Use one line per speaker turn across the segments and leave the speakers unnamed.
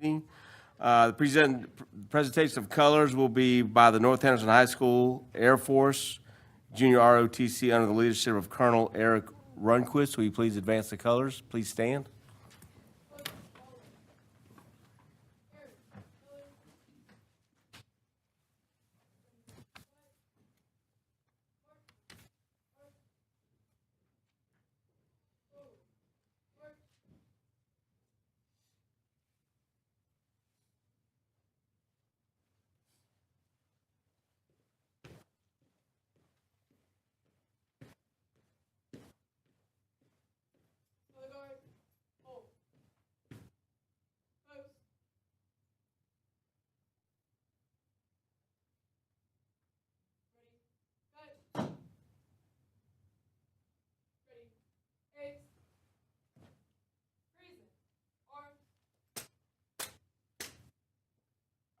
The presentation of colors will be by the North Henderson High School Air Force Junior ROTC under the leadership of Colonel Eric Runquist. Will you please advance the colors? Please stand.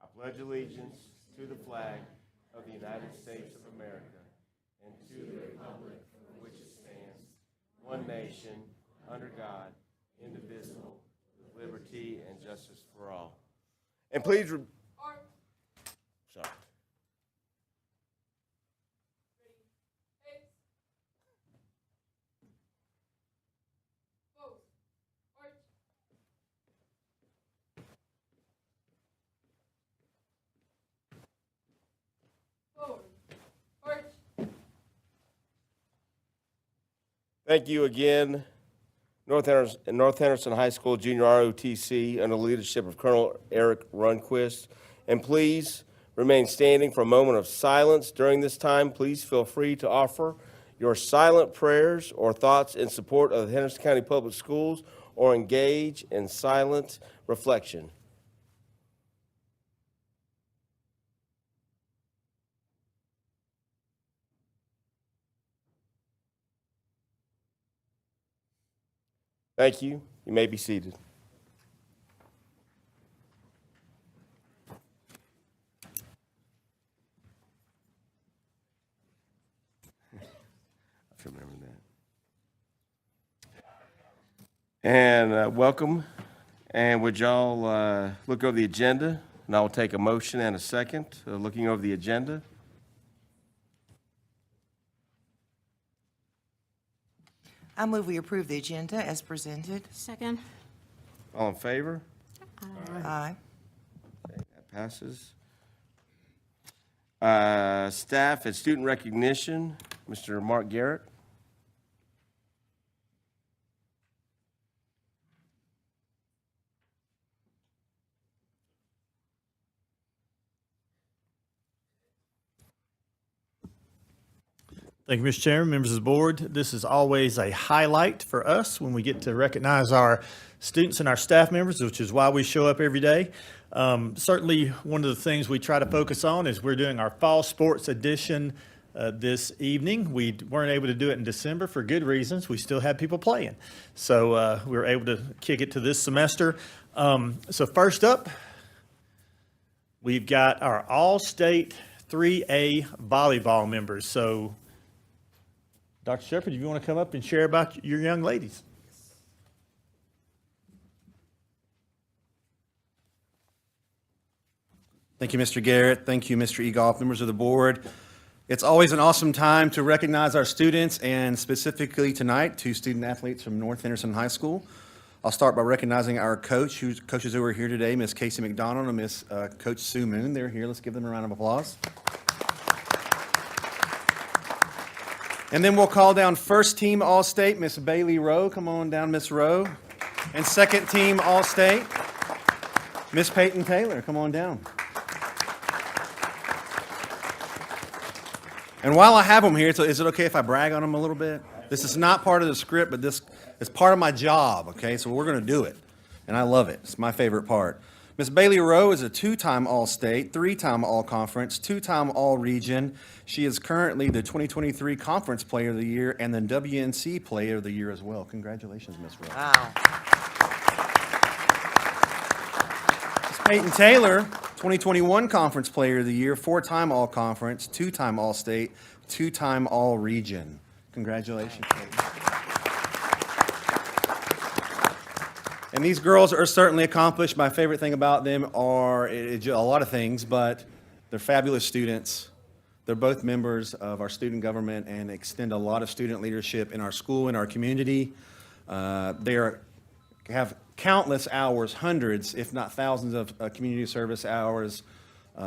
I pledge allegiance to the flag of the United States of America and to the republic for which it stands, one nation, under God, indivisible, with liberty and justice for all. And please, sorry. Thank you again, North Henderson High School Junior ROTC under the leadership of Colonel Eric Runquist. And please remain standing for a moment of silence. During this time, please feel free to offer your silent prayers or thoughts in support of the Henderson County Public Schools or engage in silent reflection. Thank you. You may be seated. I remember that. And welcome. And would y'all look over the agenda? And I will take a motion and a second. Looking over the agenda.
I move we approve the agenda as presented.
Second.
All in favor?
Aye.
Okay, that passes. Staff and student recognition, Mr. Mark Garrett.
Thank you, Mr. Chairman, members of the board. This is always a highlight for us when we get to recognize our students and our staff members, which is why we show up every day. Certainly, one of the things we try to focus on is we're doing our fall sports edition this evening. We weren't able to do it in December for good reasons. We still had people playing. So we were able to kick it to this semester. So first up, we've got our all-state 3A volleyball members. So Dr. Shepard, if you want to come up and share about your young ladies.
Thank you, Mr. Garrett. Thank you, Mr. Egoff, members of the board. It's always an awesome time to recognize our students, and specifically tonight, two student athletes from North Henderson High School. I'll start by recognizing our coaches who are here today, Miss Casey McDonald and Miss Coach Sue Moon. They're here. Let's give them a round of applause. And then we'll call down first team All-State, Miss Bailey Rowe. Come on down, Miss Rowe. And second team All-State, Miss Peyton Taylor. Come on down. And while I have them here, is it okay if I brag on them a little bit? This is not part of the script, but this is part of my job, okay? So we're going to do it. And I love it. It's my favorite part. Miss Bailey Rowe is a two-time All-State, three-time All-Conference, two-time All-Region. She is currently the 2023 Conference Player of the Year and the WNC Player of the Year as well. Congratulations, Miss Rowe.
Wow.
Miss Peyton Taylor, 2021 Conference Player of the Year, four-time All-Conference, two-time All-State, two-time All-Region. Congratulations, Peyton. And these girls are certainly accomplished. My favorite thing about them are a lot of things, but they're fabulous students. They're both members of our student government and extend a lot of student leadership in our school, in our community. Have countless hours, hundreds, if not thousands of community service hours.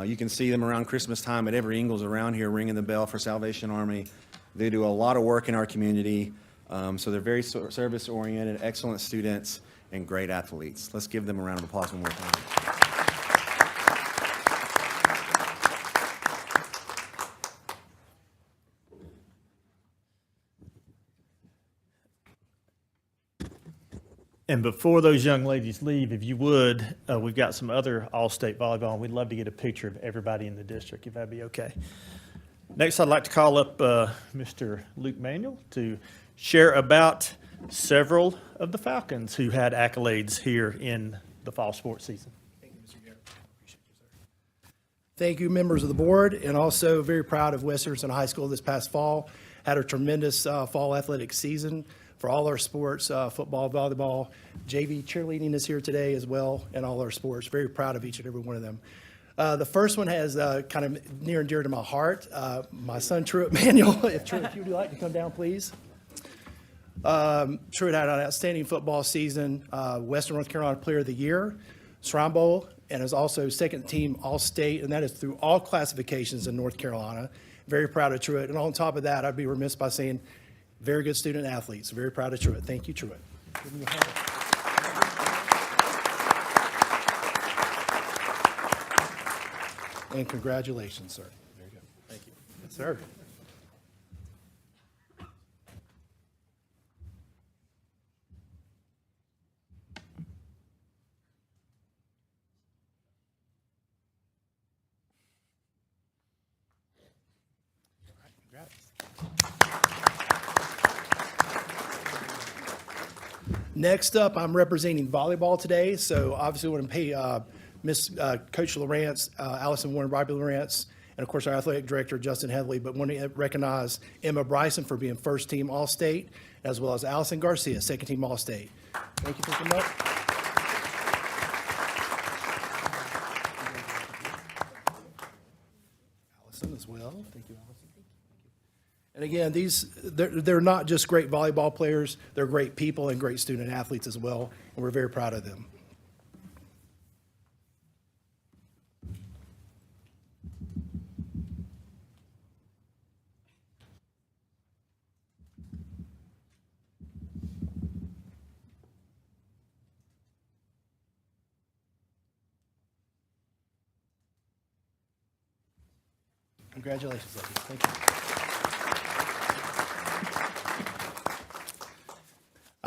You can see them around Christmas time at every Ingalls around here ringing the bell for Salvation Army. They do a lot of work in our community. So they're very service-oriented, excellent students, and great athletes. Let's give them a round of applause one more time.
And before those young ladies leave, if you would, we've got some other all-state volleyball, and we'd love to get a picture of everybody in the district, if that'd be okay. Next, I'd like to call up Mr. Luke Manuel to share about several of the Falcons who had accolades here in the fall sports season.
Thank you, Mr. Garrett. Appreciate you, sir. Thank you, members of the board, and also very proud of West Henderson High School this past fall. Had a tremendous fall athletic season for all our sports, football, volleyball, JV cheerleading is here today as well, and all our sports. Very proud of each and every one of them. The first one has kind of near and dear to my heart. My son, Truett Manuel, if Truett, if you would like to come down, please. Truett had an outstanding football season, Western North Carolina Player of the Year, Shrine Bowl, and is also second team All-State, and that is through all classifications in North Carolina. Very proud of Truett. And on top of that, I'd be remiss by saying very good student athletes. Very proud of Truett. Thank you, Truett. Give him your hand. And congratulations, sir. There you go. Thank you. Yes, sir. Next up, I'm representing volleyball today, so obviously we want to pay Coach Lawrence, Allison Warren, Robbie Lawrence, and of course our athletic director, Justin Headley, but want to recognize Emma Bryson for being first team All-State, as well as Allison Garcia, second team All-State. Thank you for coming up. Allison as well. Thank you, Allison. And again, they're not just great volleyball players, they're great people and great student athletes as well, and we're very proud of them. Congratulations, ladies. Thank you.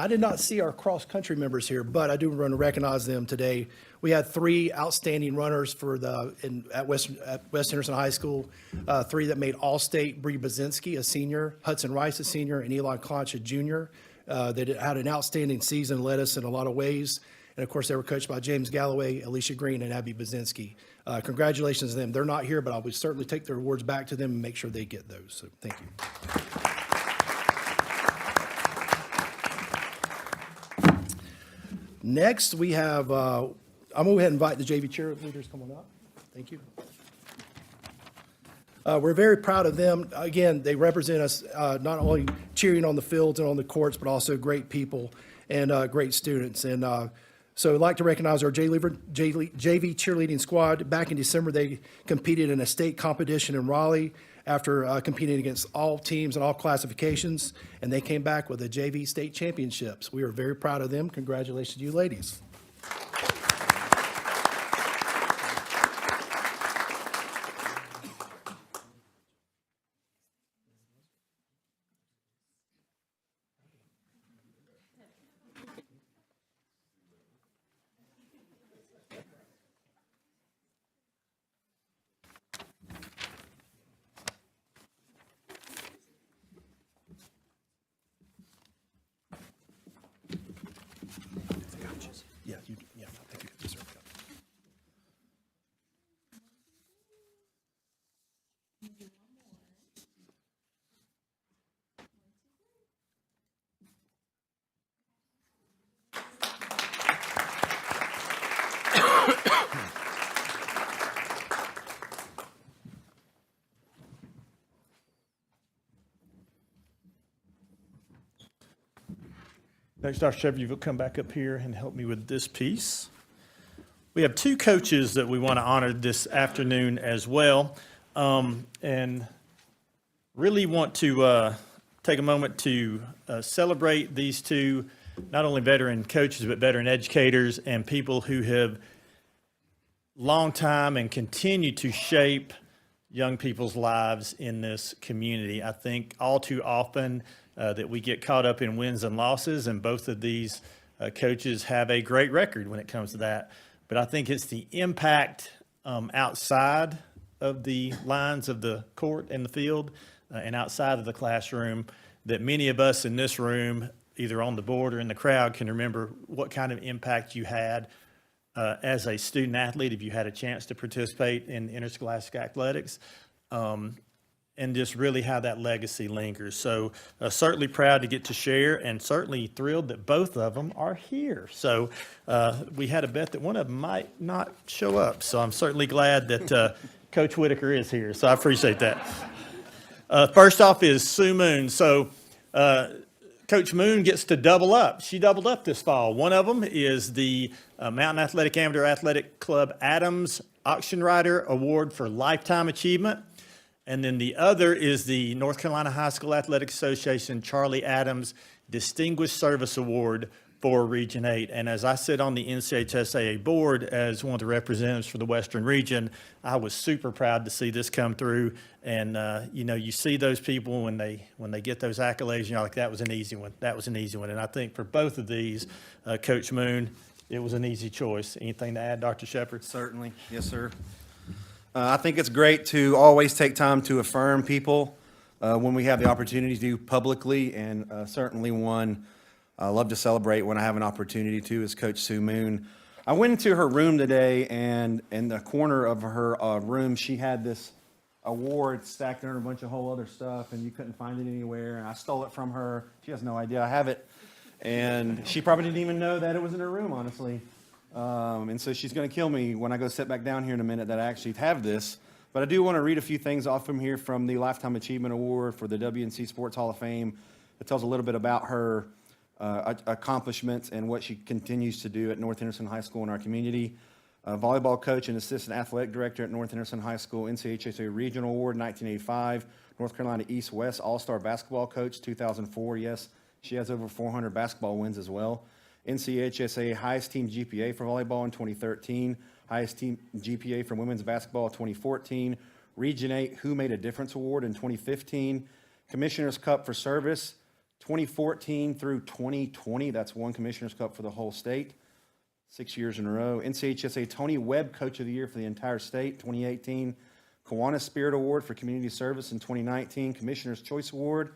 I did not see our cross-country members here, but I do want to recognize them today. We had three outstanding runners for at West Henderson High School, three that made All-State: Bree Bazinski, a senior, Hudson Rice, a senior, and Elon Conch, a junior. They had an outstanding season, led us in a lot of ways. And of course, they were coached by James Galloway, Alicia Green, and Abby Bazinski. Congratulations to them. They're not here, but I will certainly take their awards back to them and make sure they get those. So thank you. Next, we have, I'm going to go ahead and invite the JV cheerleaders coming up. Thank you. We're very proud of them. Again, they represent us not only cheering on the fields and on the courts, but also great people and great students. And so I'd like to recognize our JV cheerleading squad. Back in December, they competed in a state competition in Raleigh after competing against all teams and all classifications, and they came back with the JV state championships. We are very proud of them. Congratulations to you ladies. Yeah, thank you. Yes, sir.
Next, Dr. Shepard, you will come back up here and help me with this piece. We have two coaches that we want to honor this afternoon as well, and really want to take a moment to celebrate these two, not only veteran coaches, but veteran educators and people who have long time and continue to shape young people's lives in this community. I think all too often that we get caught up in wins and losses, and both of these coaches have a great record when it comes to that. But I think it's the impact outside of the lines of the court and the field and outside of the classroom that many of us in this room, either on the board or in the crowd, can remember what kind of impact you had as a student athlete if you had a chance to participate in interscholastic athletics, and just really how that legacy lingers. So certainly proud to get to share, and certainly thrilled that both of them are here. So we had a bet that one of them might not show up. So I'm certainly glad that Coach Whitaker is here. So I appreciate that. First off is Sue Moon. So Coach Moon gets to double up. She doubled up this fall. One of them is the Mountain Athletic Amateur Athletic Club Adams Auction Rider Award for Lifetime Achievement. And then the other is the North Carolina High School Athletic Association Charlie Adams Distinguished Service Award for Region 8. And as I sit on the NCHSAA board as one of the representatives for the Western region, I was super proud to see this come through. And, you see those people when they get those accolades, you're like, that was an easy one. That was an easy one. And I think for both of these, Coach Moon, it was an easy choice. Anything to add, Dr. Shepard?
Certainly. Yes, sir. I think it's great to always take time to affirm people when we have the opportunity to publicly, and certainly one I love to celebrate when I have an opportunity to is Coach Sue Moon. I went into her room today, and in the corner of her room, she had this award stacked under a bunch of whole other stuff, and you couldn't find it anywhere. And I stole it from her. She has no idea I have it, and she probably didn't even know that it was in her room, honestly. And so she's going to kill me when I go sit back down here in a minute that I actually have this. But I do want to read a few things off from here from the Lifetime Achievement Award for the WNC Sports Hall of Fame. It tells a little bit about her accomplishments and what she continues to do at North Henderson High School in our community. Volleyball coach and assistant athletic director at North Henderson High School, NCHSA Regional Award 1985. North Carolina East-West All-Star Basketball Coach 2004. Yes, she has over 400 basketball wins as well. NCHSA Highest Team GPA for volleyball in 2013. Highest Team GPA for women's basketball 2014. Region 8 Who Made a Difference Award in 2015. Commissioner's Cup for Service 2014 through 2020. That's one Commissioner's Cup for the whole state. 6 years in a row. NCHSA Tony Webb Coach of the Year for the entire state 2018. Kiwanis Spirit Award for Community Service in 2019. Commissioner's Choice Award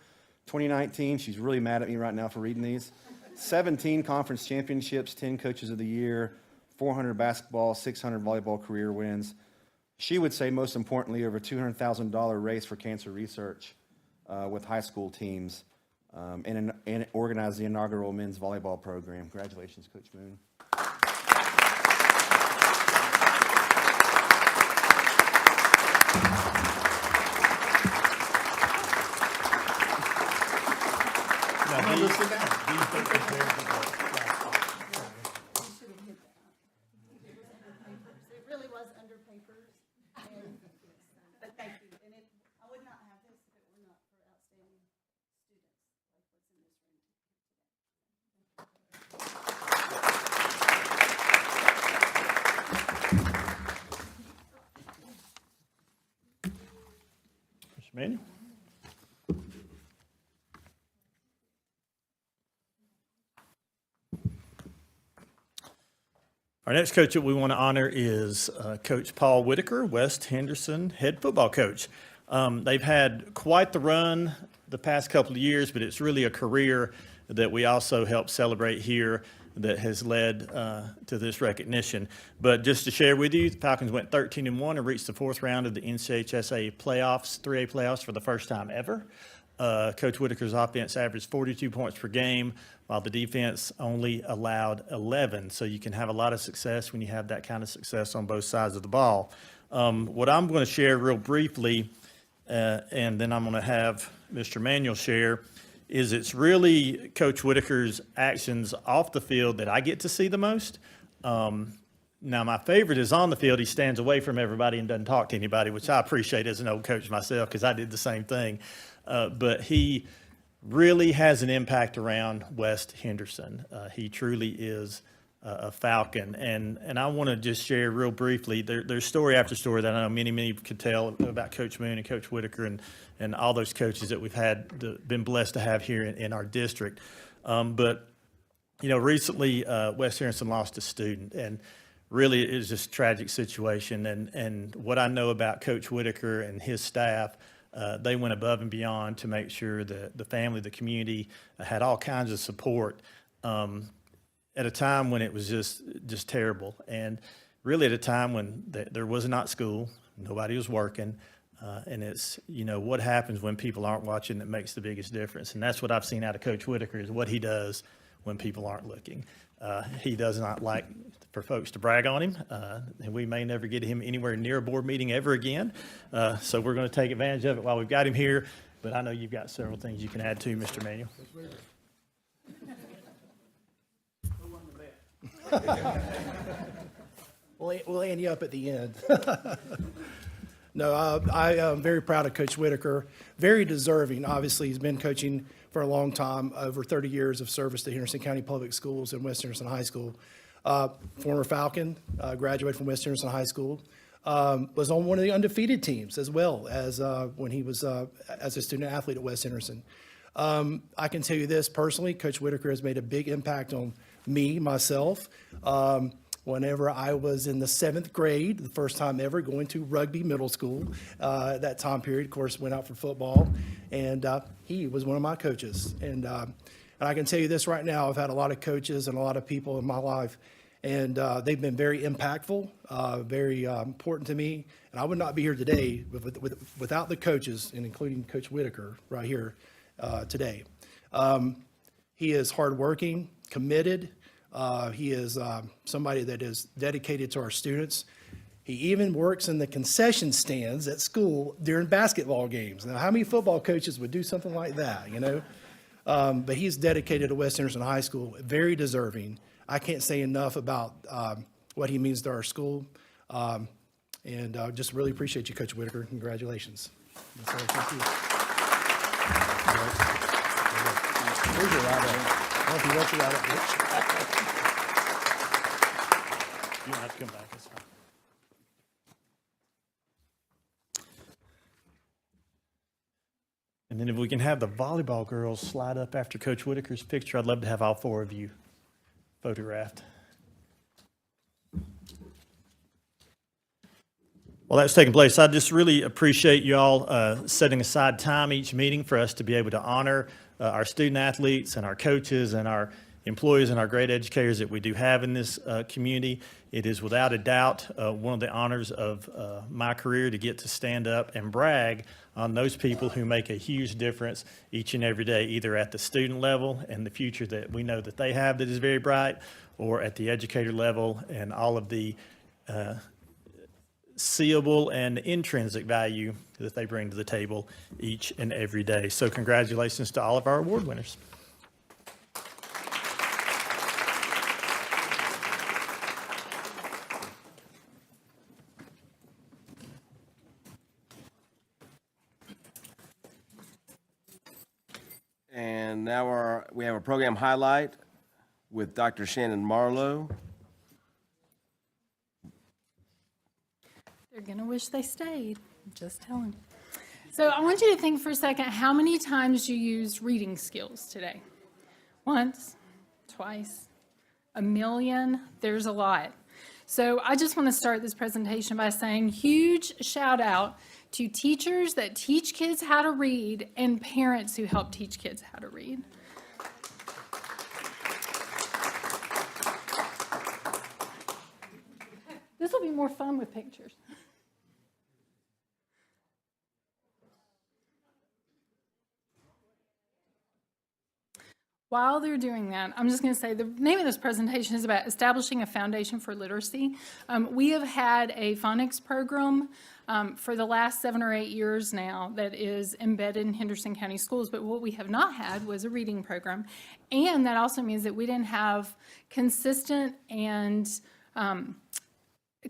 2019. She's really mad at me right now for reading these. 17 conference championships, 10 coaches of the year, 400 basketball, 600 volleyball career wins. She would say, most importantly, over $200,000 race for cancer research with high school teams, and organized the inaugural men's volleyball program. Congratulations, Coach Moon.
It really was under papers, but thank you. And I would not have this if it were not for outstanding students like what's in this room today.
Mr. Manning? Our next coach that we want to honor is Coach Paul Whitaker, West Henderson head football coach. They've had quite the run the past couple of years, but it's really a career that we also help celebrate here that has led to this recognition. But just to share with you, the Falcons went 13-1 and reached the fourth round of the NCHSA playoffs, 3A playoffs for the first time ever. Coach Whitaker's offense averaged 42 points per game, while the defense only allowed 11. So you can have a lot of success when you have that kind of success on both sides of the ball. What I'm going to share real briefly, and then I'm going to have Mr. Manuel share, is it's really Coach Whitaker's actions off the field that I get to see the most. Now, my favorite is on the field. He stands away from everybody and doesn't talk to anybody, which I appreciate as an old coach myself because I did the same thing. But he really has an impact around West Henderson. He truly is a Falcon. And I want to just share real briefly, there's story after story that I know many could tell about Coach Moon and Coach Whitaker and all those coaches that we've been blessed to have here in our district. But, recently West Henderson lost a student, and really it was just a tragic situation. And what I know about Coach Whitaker and his staff, they went above and beyond to make sure that the family, the community had all kinds of support at a time when it was just terrible. And really at a time when there was not school, nobody was working. And it's, what happens when people aren't watching that makes the biggest difference. And that's what I've seen out of Coach Whitaker is what he does when people aren't looking. He does not like for folks to brag on him, and we may never get him anywhere near a board meeting ever again. So we're going to take advantage of it while we've got him here. But I know you've got several things you can add to, Mr. Manuel.
We'll end you up at the end. No, I am very proud of Coach Whitaker. Very deserving. Obviously, he's been coaching for a long time, over 30 years of service to Henderson County Public Schools and West Henderson High School. Former Falcon, graduated from West Henderson High School. Was on one of the undefeated teams as well as when he was as a student athlete at West Henderson. I can tell you this personally, Coach Whitaker has made a big impact on me, myself. Whenever I was in the 7th grade, the first time ever going to Rugby Middle School, that time period, of course, went out for football, and he was one of my coaches. And I can tell you this right now, I've had a lot of coaches and a lot of people in my life, and they've been very impactful, very important to me. And I would not be here today without the coaches, and including Coach Whitaker right here today. He is hardworking, committed. He is somebody that is dedicated to our students. He even works in the concession stands at school during basketball games. Now, how many football coaches would do something like that, But he's dedicated to West Henderson High School, very deserving. I can't say enough about what he means to our school. And just really appreciate you, Coach Whitaker. Congratulations. That's all. Thank you. Where's your ride at? I don't know if you want your ride at, Rich.
You don't have to come back. That's fine. And then if we can have the volleyball girls slide up after Coach Whitaker's picture, I'd love to have all 4 of you photographed. Well, that's taking place. I just really appreciate you all setting aside time each meeting for us to be able to honor our student athletes and our coaches and our employees and our great educators that we do have in this community. It is without a doubt one of the honors of my career to get to stand up and brag on those people who make a huge difference each and every day, either at the student level and the future that we know that they have that is very bright, or at the educator level and all of the seeable and intrinsic value that they bring to the table each and every day. So congratulations to all of our award winners.
And now we have a program highlight with Dr. Shannon Marlowe.
They're going to wish they stayed. I'm just telling. So I want you to think for a second how many times you used reading skills today. Once, twice, 1,000,000. There's a lot. So I just want to start this presentation by saying huge shout out to teachers that teach kids how to read and parents who help teach kids how to read. This will be more fun with pictures. While they're doing that, I'm just going to say the name of this presentation is about establishing a foundation for literacy. We have had a phonics program for the last 7 or 8 years now that is embedded in Henderson County Schools. But what we have not had was a reading program. And that also means that we didn't have consistent and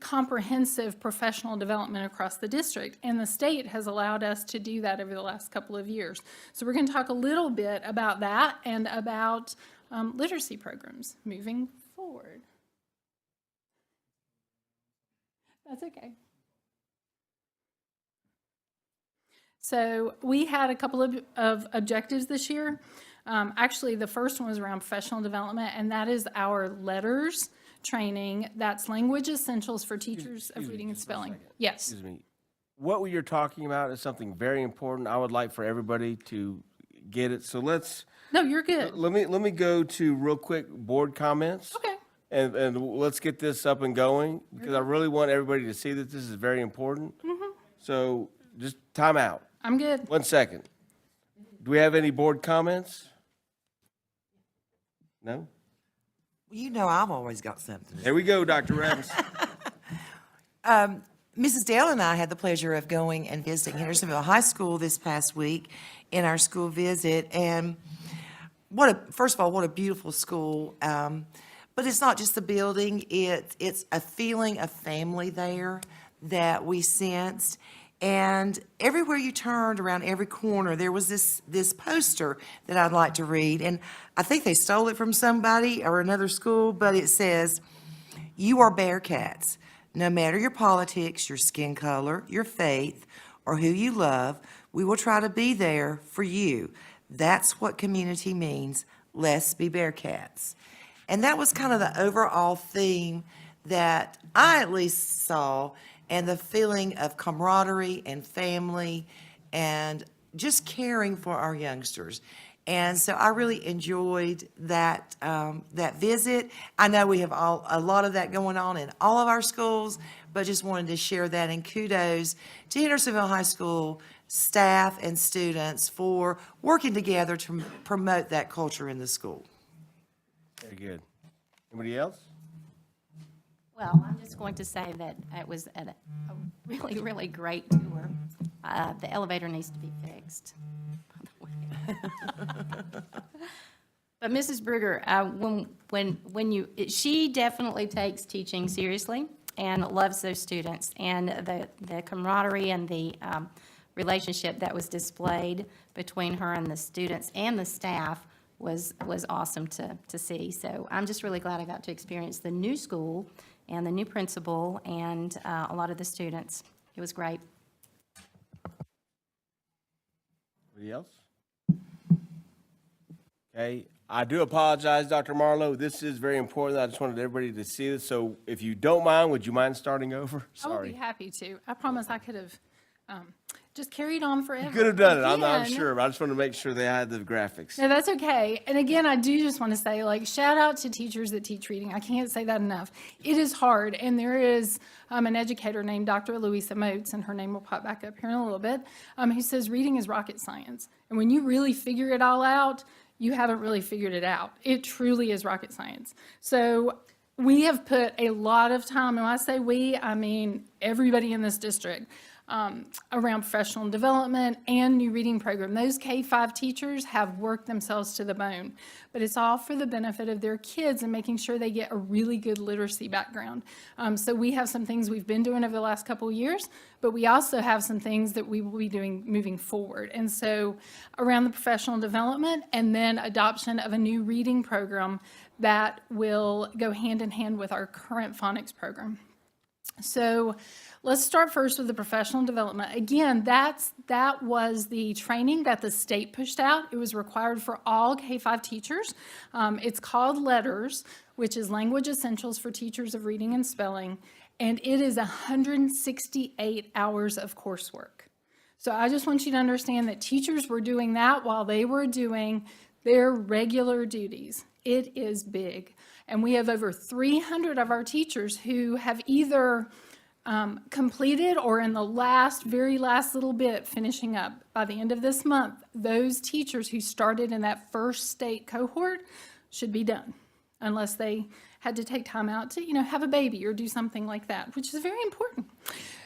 comprehensive professional development across the district, and the state has allowed us to do that over the last couple of years. So we're going to talk a little bit about that and about literacy programs moving forward. That's okay. So we had a couple of objectives this year. Actually, the first one was around professional development, and that is our letters training. That's language essentials for teachers of reading and spelling. Yes.
Excuse me. What you're talking about is something very important. I would like for everybody to get it. So
No, you're good.
let me go to real quick board comments.
Okay.
And let's get this up and going, because I really want everybody to see that this is very important. So just time out.
I'm good.
1 second. Do we have any board comments? No?
You know I've always got something.
There we go, Dr. Ravis.
Mrs. Dale and I had the pleasure of going and visiting Hendersonville High School this past week in our school visit. And first of all, what a beautiful school. But it's not just the building, it's a feeling of family there that we sensed. And everywhere you turned, around every corner, there was this poster that I'd like to read. And I think they stole it from somebody or another school, but it says, "You are Bearcats. No matter your politics, your skin color, your faith, or who you love, we will try to be there for you. That's what community means. Let's be Bearcats." And that was kind of the overall theme that I at least saw, and the feeling of camaraderie and family and just caring for our youngsters. And so I really enjoyed that visit. I know we have a lot of that going on in all of our schools, but just wanted to share that, and kudos to Hendersonville High School staff and students for working together to promote that culture in the school.
Very good. Anybody else?
Well, I'm just going to say that it was a really, really great tour. The elevator needs to be fixed, by the way. But Mrs. Brugger, she definitely takes teaching seriously and loves those students. And the camaraderie and the relationship that was displayed between her and the students and the staff was awesome to see. So I'm just really glad I got to experience the new school and the new principal and a lot of the students. It was great.
Anybody else? Okay, I do apologize, Dr. Marlowe. This is very important. I just wanted everybody to see this. So if you don't mind, would you mind starting over?
I would be
Sorry.
happy to. I promise I could have just carried on forever.
You could have done it. I'm
Again,
sure, but I just wanted to make sure they had the graphics.
No, that's okay. And again, I do just want to say, shout out to teachers that teach reading. I can't say that enough. It is hard, and there is an educator named Dr. Louisa Moats, and her name will pop back up here in a little bit, who says reading is rocket science. And when you really figure it all out, you haven't really figured it out. It truly is rocket science. So we have put a lot of time, and when I say we, I mean everybody in this district, around professional development and new reading program. Those K-5 teachers have worked themselves to the bone, but it's all for the benefit of their kids and making sure they get a really good literacy background. So we have some things we've been doing over the last couple of years, but we also have some things that we will be doing moving forward. And so around the professional development and then adoption of a new reading program that will go hand in hand with our current phonics program. So let's start first with the professional development. Again, that was the training that the state pushed out. It was required for all K-5 teachers. It's called LETTERS, which is Language Essentials for Teachers of Reading and Spelling, and it is 168 hours of coursework. So I just want you to understand that teachers were doing that while they were doing their regular duties. It is big. And we have over 300 of our teachers who have either completed or in the very last little bit finishing up. By the end of this month, those teachers who started in that first state cohort should be done, unless they had to take time out to, have a baby or do something like that, which is very important.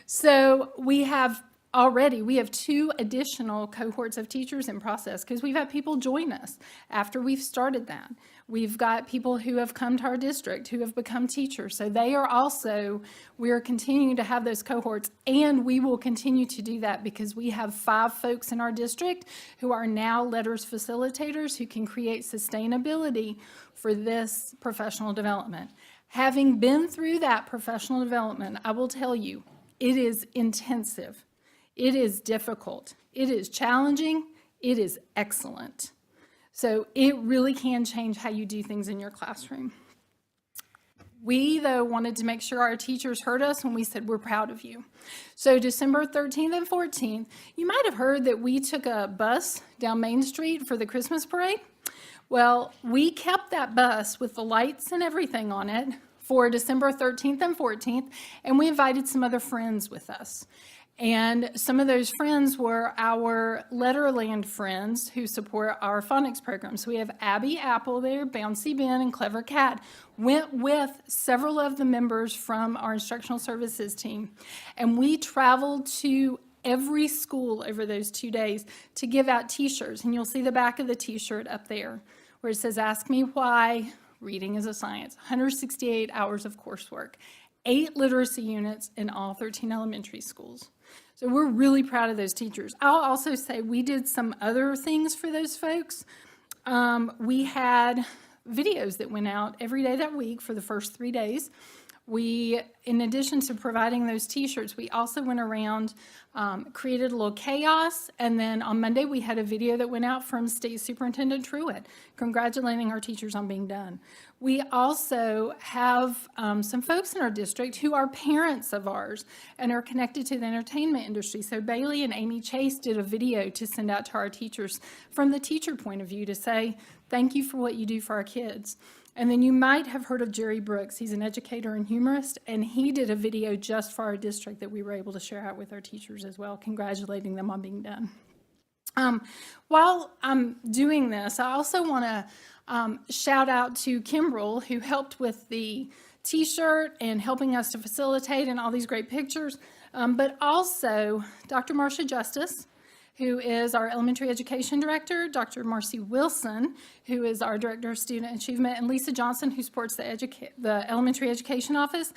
So we have 2 additional cohorts of teachers in process because we've had people join us after we've started that. We've got people who have come to our district who have become teachers. So we are continuing to have those cohorts, and we will continue to do that because we have 5 folks in our district who are now LETRS facilitators who can create sustainability for this professional development. Having been through that professional development, I will tell you, it is intensive. It is difficult. It is challenging. It is excellent. So it really can change how you do things in your classroom. We, though, wanted to make sure our teachers heard us when we said, we're proud of you. So December 13th and 14th, you might have heard that we took a bus down Main Street for the Christmas parade. Well, we kept that bus with the lights and everything on it for December 13th and 14th, and we invited some other friends with us. And some of those friends were our Letterland friends who support our phonics program. So we have Abby Apple there, Bouncy Ben, and Clever Cat went with several of the members from our instructional services team. And we traveled to every school over those 2 days to give out t-shirts. And you'll see the back of the t-shirt up there where it says, "Ask me why reading is a science." 168 hours of coursework, 8 literacy units in all 13 elementary schools. So we're really proud of those teachers. I'll also say we did some other things for those folks. We had videos that went out every day that week for the first 3 days. We, in addition to providing those t-shirts, we also went around, created a little chaos, and then on Monday we had a video that went out from State Superintendent Truitt, congratulating our teachers on being done. We also have some folks in our district who are parents of ours and are connected to the entertainment industry. So Bailey and Amy Chase did a video to send out to our teachers from the teacher point of view to say, thank you for what you do for our kids. And then you might have heard of Jerry Brooks. He's an educator and humorist, and he did a video just for our district that we were able to share out with our teachers as well, congratulating them on being done. While I'm doing this, I also want to shout out to Kimbrell, who helped with the t-shirt and helping us to facilitate and all these great pictures, but also Dr. Marcia Justice, who is our elementary education director, Dr. Marcy Wilson, who is our director of student achievement, and Lisa Johnson, who supports the elementary education office.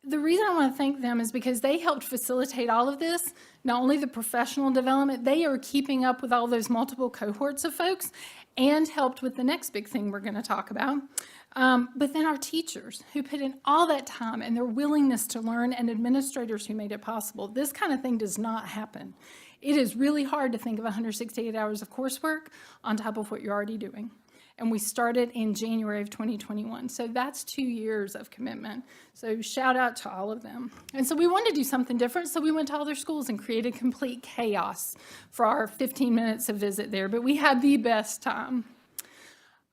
The reason I want to thank them is because they helped facilitate all of this, not only the professional development, they are keeping up with all those multiple cohorts of folks and helped with the next big thing we're going to talk about. But then our teachers who put in all that time and their willingness to learn, and administrators who made it possible. This kind of thing does not happen. It is really hard to think of 168 hours of coursework on top of what you're already doing. And we started in January of 2021. So that's 2 years of commitment. So shout out to all of them. And so we wanted to do something different. So we went to all their schools and created complete chaos for our 15 minutes of visit there. But we had the best time.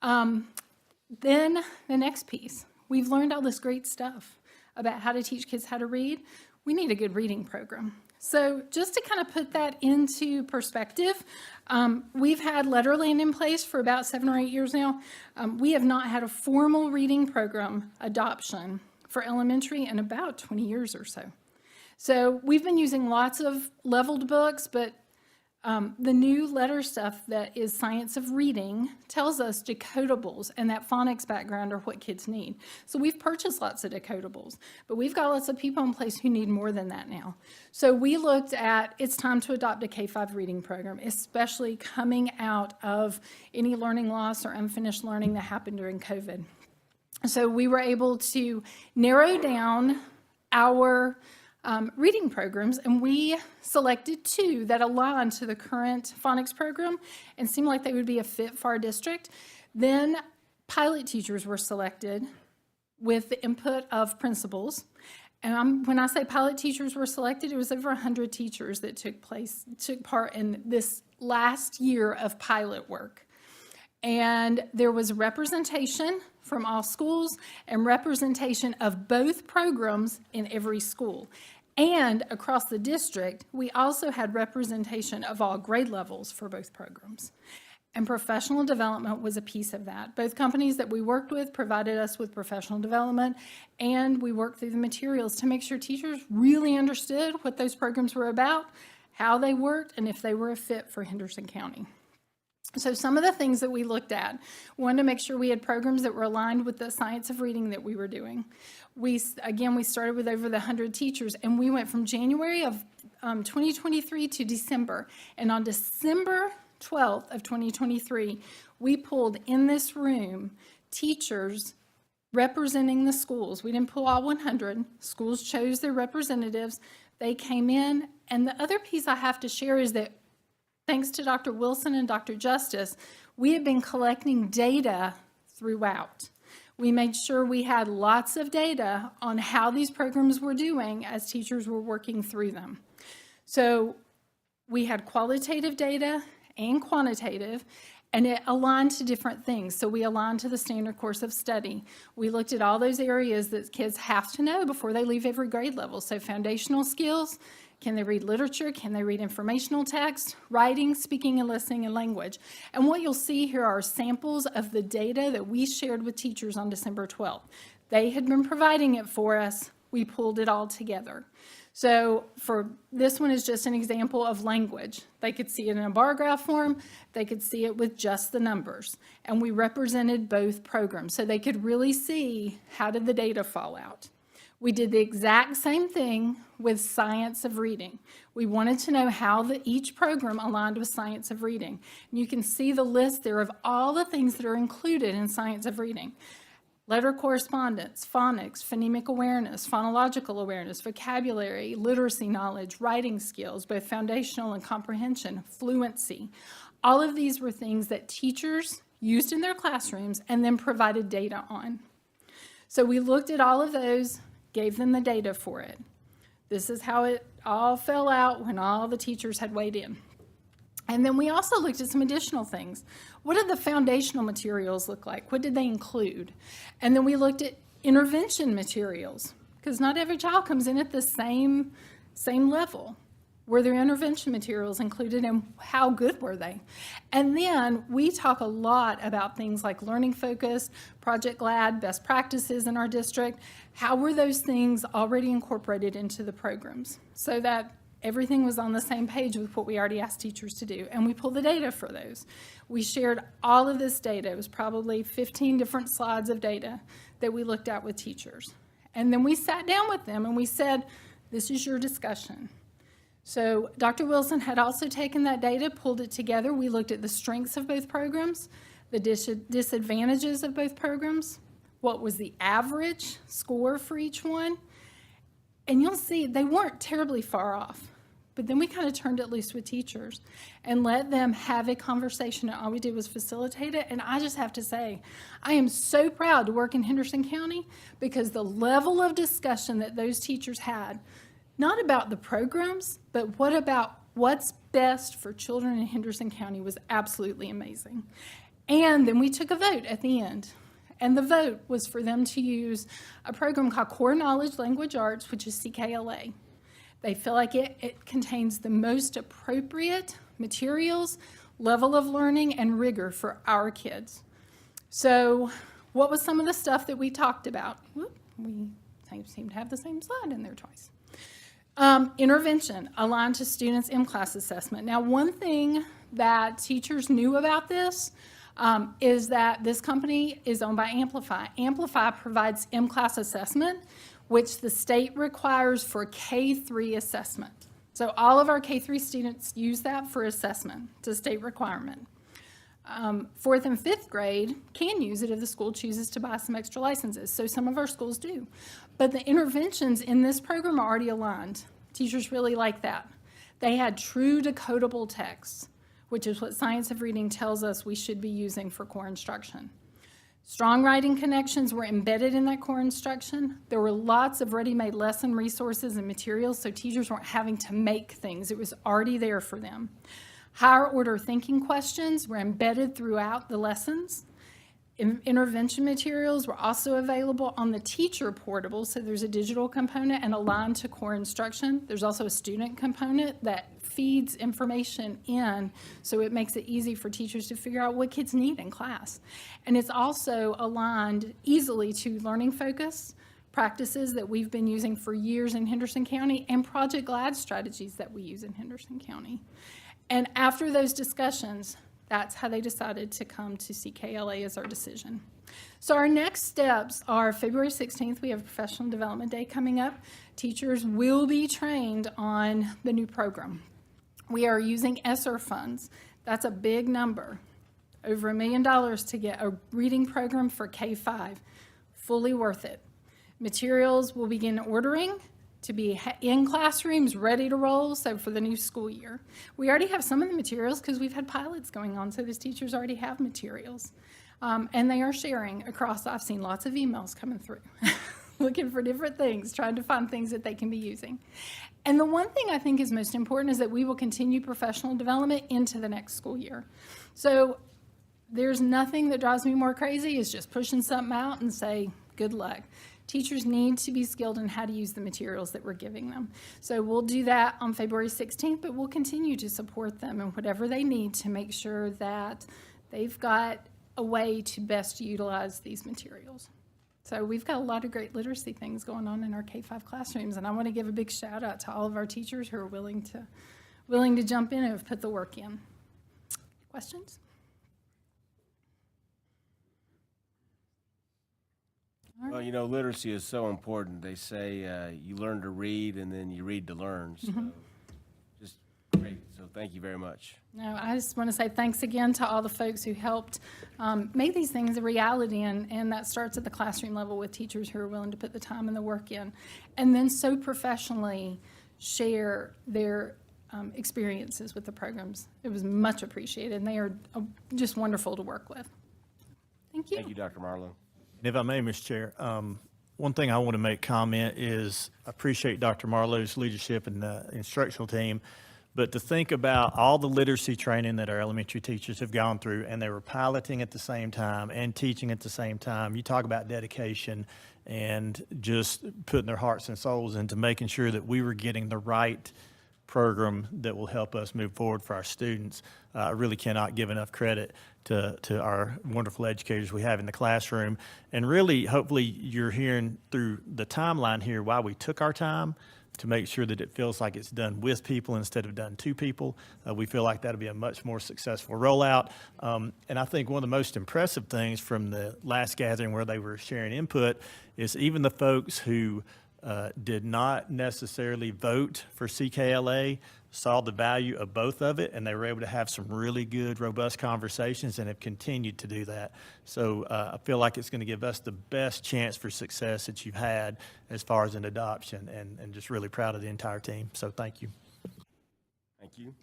Then the next piece, we've learned all this great stuff about how to teach kids how to read. We need a good reading program. So just to kind of put that into perspective, we've had Letterland in place for about 7 or 8 years now. We have not had a formal reading program adoption for elementary in about 20 years or so. So we've been using lots of leveled books, but the new letter stuff that is Science of Reading tells us decodables and that phonics background are what kids need. So we've purchased lots of decodables, but we've got lots of people in place who need more than that now. So we looked at, it's time to adopt a K-5 reading program, especially coming out of any learning loss or unfinished learning that happened during COVID. So we were able to narrow down our reading programs, and we selected 2 that aligned to the current phonics program and seemed like they would be a fit for our district. Then pilot teachers were selected with the input of principals. And when I say pilot teachers were selected, it was over 100 teachers that took part in this last year of pilot work. And there was representation from all schools and representation of both programs in every school. And across the district, we also had representation of all grade levels for both programs. and professional development was a piece of that. Both companies that we worked with provided us with professional development, and we worked through the materials to make sure teachers really understood what those programs were about, how they worked, and if they were a fit for Henderson County. So some of the things that we looked at, wanted to make sure we had programs that were aligned with the science of reading that we were doing. We started with over the 100 teachers, and we went from January of 2023 to December. And on December 12th of 2023, we pulled in this room teachers representing the schools. We didn't pull all 100. Schools chose their representatives. They came in. And the other piece I have to share is that thanks to Dr. Wilson and Dr. Justice, we have been collecting data throughout. We made sure we had lots of data on how these programs were doing as teachers were working through them. So we had qualitative data and quantitative, and it aligned to different things. So we aligned to the standard course of study. We looked at all those areas that kids have to know before they leave every grade level. So foundational skills, can they read literature? Can they read informational text? Writing, speaking, and listening, and language. And what you'll see here are samples of the data that we shared with teachers on December 12th. They had been providing it for us. We pulled it all together. So for this one is just an example of language. They could see it in a bar graph form. They could see it with just the numbers. And we represented both programs so they could really see how did the data fall out. We did the exact same thing with science of reading. We wanted to know how each program aligned with science of reading. And you can see the list there of all the things that are included in science of reading. Letter correspondence, phonics, phonemic awareness, phonological awareness, vocabulary, literacy knowledge, writing skills, both foundational and comprehension, fluency. All of these were things that teachers used in their classrooms and then provided data on. So we looked at all of those, gave them the data for it. This is how it all fell out when all the teachers had weighed in. And then we also looked at some additional things. What did the foundational materials look like? What did they include? And then we looked at intervention materials, because not every child comes in at the same level. Were there intervention materials included, and how good were they? And then we talk a lot about things like Learning Focus, Project GLAD, best practices in our district. How were those things already incorporated into the programs so that everything was on the same page with what we already asked teachers to do? And we pulled the data for those. We shared all of this data. It was probably 15 different slides of data that we looked at with teachers. And then we sat down with them and we said, this is your discussion. So Dr. Wilson had also taken that data, pulled it together. We looked at the strengths of both programs, the disadvantages of both programs, what was the average score for each one. And you'll see they weren't terribly far off. But then we kind of turned it loose with teachers and let them have a conversation. And all we did was facilitate it. And I just have to say, I am so proud to work in Henderson County because the level of discussion that those teachers had, not about the programs, but what about what's best for children in Henderson County, was absolutely amazing. And then we took a vote at the end. And the vote was for them to use a program called Core Knowledge Language Arts, which is CKLA. They feel like it contains the most appropriate materials, level of learning, and rigor for our kids. So what was some of the stuff that we talked about? We seem to have the same slide in there twice. Intervention aligned to students' M-class assessment. Now, one thing that teachers knew about this is that this company is owned by Amplify. Amplify provides M-class assessment, which the state requires for K-3 assessment. So all of our K-3 students use that for assessment. It's a state requirement. 4th and 5th grade can use it if the school chooses to buy some extra licenses. So some of our schools do. But the interventions in this program are already aligned. Teachers really like that. They had true decodable texts, which is what Science of Reading tells us we should be using for core instruction. Strong writing connections were embedded in that core instruction. There were lots of ready-made lesson resources and materials, so teachers weren't having to make things. It was already there for them. Higher order thinking questions were embedded throughout the lessons. Intervention materials were also available on the teacher portal. So there's a digital component and a line to core instruction. There's also a student component that feeds information in, so it makes it easy for teachers to figure out what kids need in class. And it's also aligned easily to learning focus practices that we've been using for years in Henderson County and Project GLAD strategies that we use in Henderson County. And after those discussions, that's how they decided to come to CKLA as our decision. So our next steps are February 16th, we have Professional Development Day coming up. Teachers will be trained on the new program. We are using ESSER funds. That's a big number, over $1 million to get a reading program for K-5. Fully worth it. Materials will begin ordering to be in classrooms, ready to roll, so for the new school year. We already have some of the materials because we've had pilots going on, so those teachers already have materials. And they are sharing across, I've seen lots of emails coming through, looking for different things, trying to find things that they can be using. And the one thing I think is most important is that we will continue professional development into the next school year. So there's nothing that drives me more crazy is just pushing something out and say, good luck. Teachers need to be skilled in how to use the materials that we're giving them. So we'll do that on February 16th, but we'll continue to support them in whatever they need to make sure that they've got a way to best utilize these materials. So we've got a lot of great literacy things going on in our K-5 classrooms, and I want to give a big shout out to all of our teachers who are willing to jump in and have put the work in. Questions?
Well, you know, literacy is so important. They say you learn to read and then you read to learn. So just great. So thank you very much.
No, I just want to say thanks again to all the folks who helped make these things a reality, and that starts at the classroom level with teachers who are willing to put the time and the work in, and then so professionally share their experiences with the programs. It was much appreciated, and they are just wonderful to work with. Thank you.
Thank you, Dr. Marlowe.
And if I may, Mr. Chair, one thing I want to make comment is I appreciate Dr. Marlowe's leadership and the instructional team, but to think about all the literacy training that our elementary teachers have gone through, and they were piloting at the same time and teaching at the same time. You talk about dedication and just putting their hearts and souls into making sure that we were getting the right program that will help us move forward for our students. I really cannot give enough credit to our wonderful educators we have in the classroom. And really, hopefully, you're hearing through the timeline here why we took our time to make sure that it feels like it's done with people instead of done to people. We feel like that'll be a much more successful rollout. And I think one of the most impressive things from the last gathering where they were sharing input is even the folks who did not necessarily vote for CKLA saw the value of both of it, and they were able to have some really good, robust conversations and have continued to do that. So I feel like it's going to give us the best chance for success that you've had as far as an adoption, and just really proud of the entire team. So thank you.
Thank you.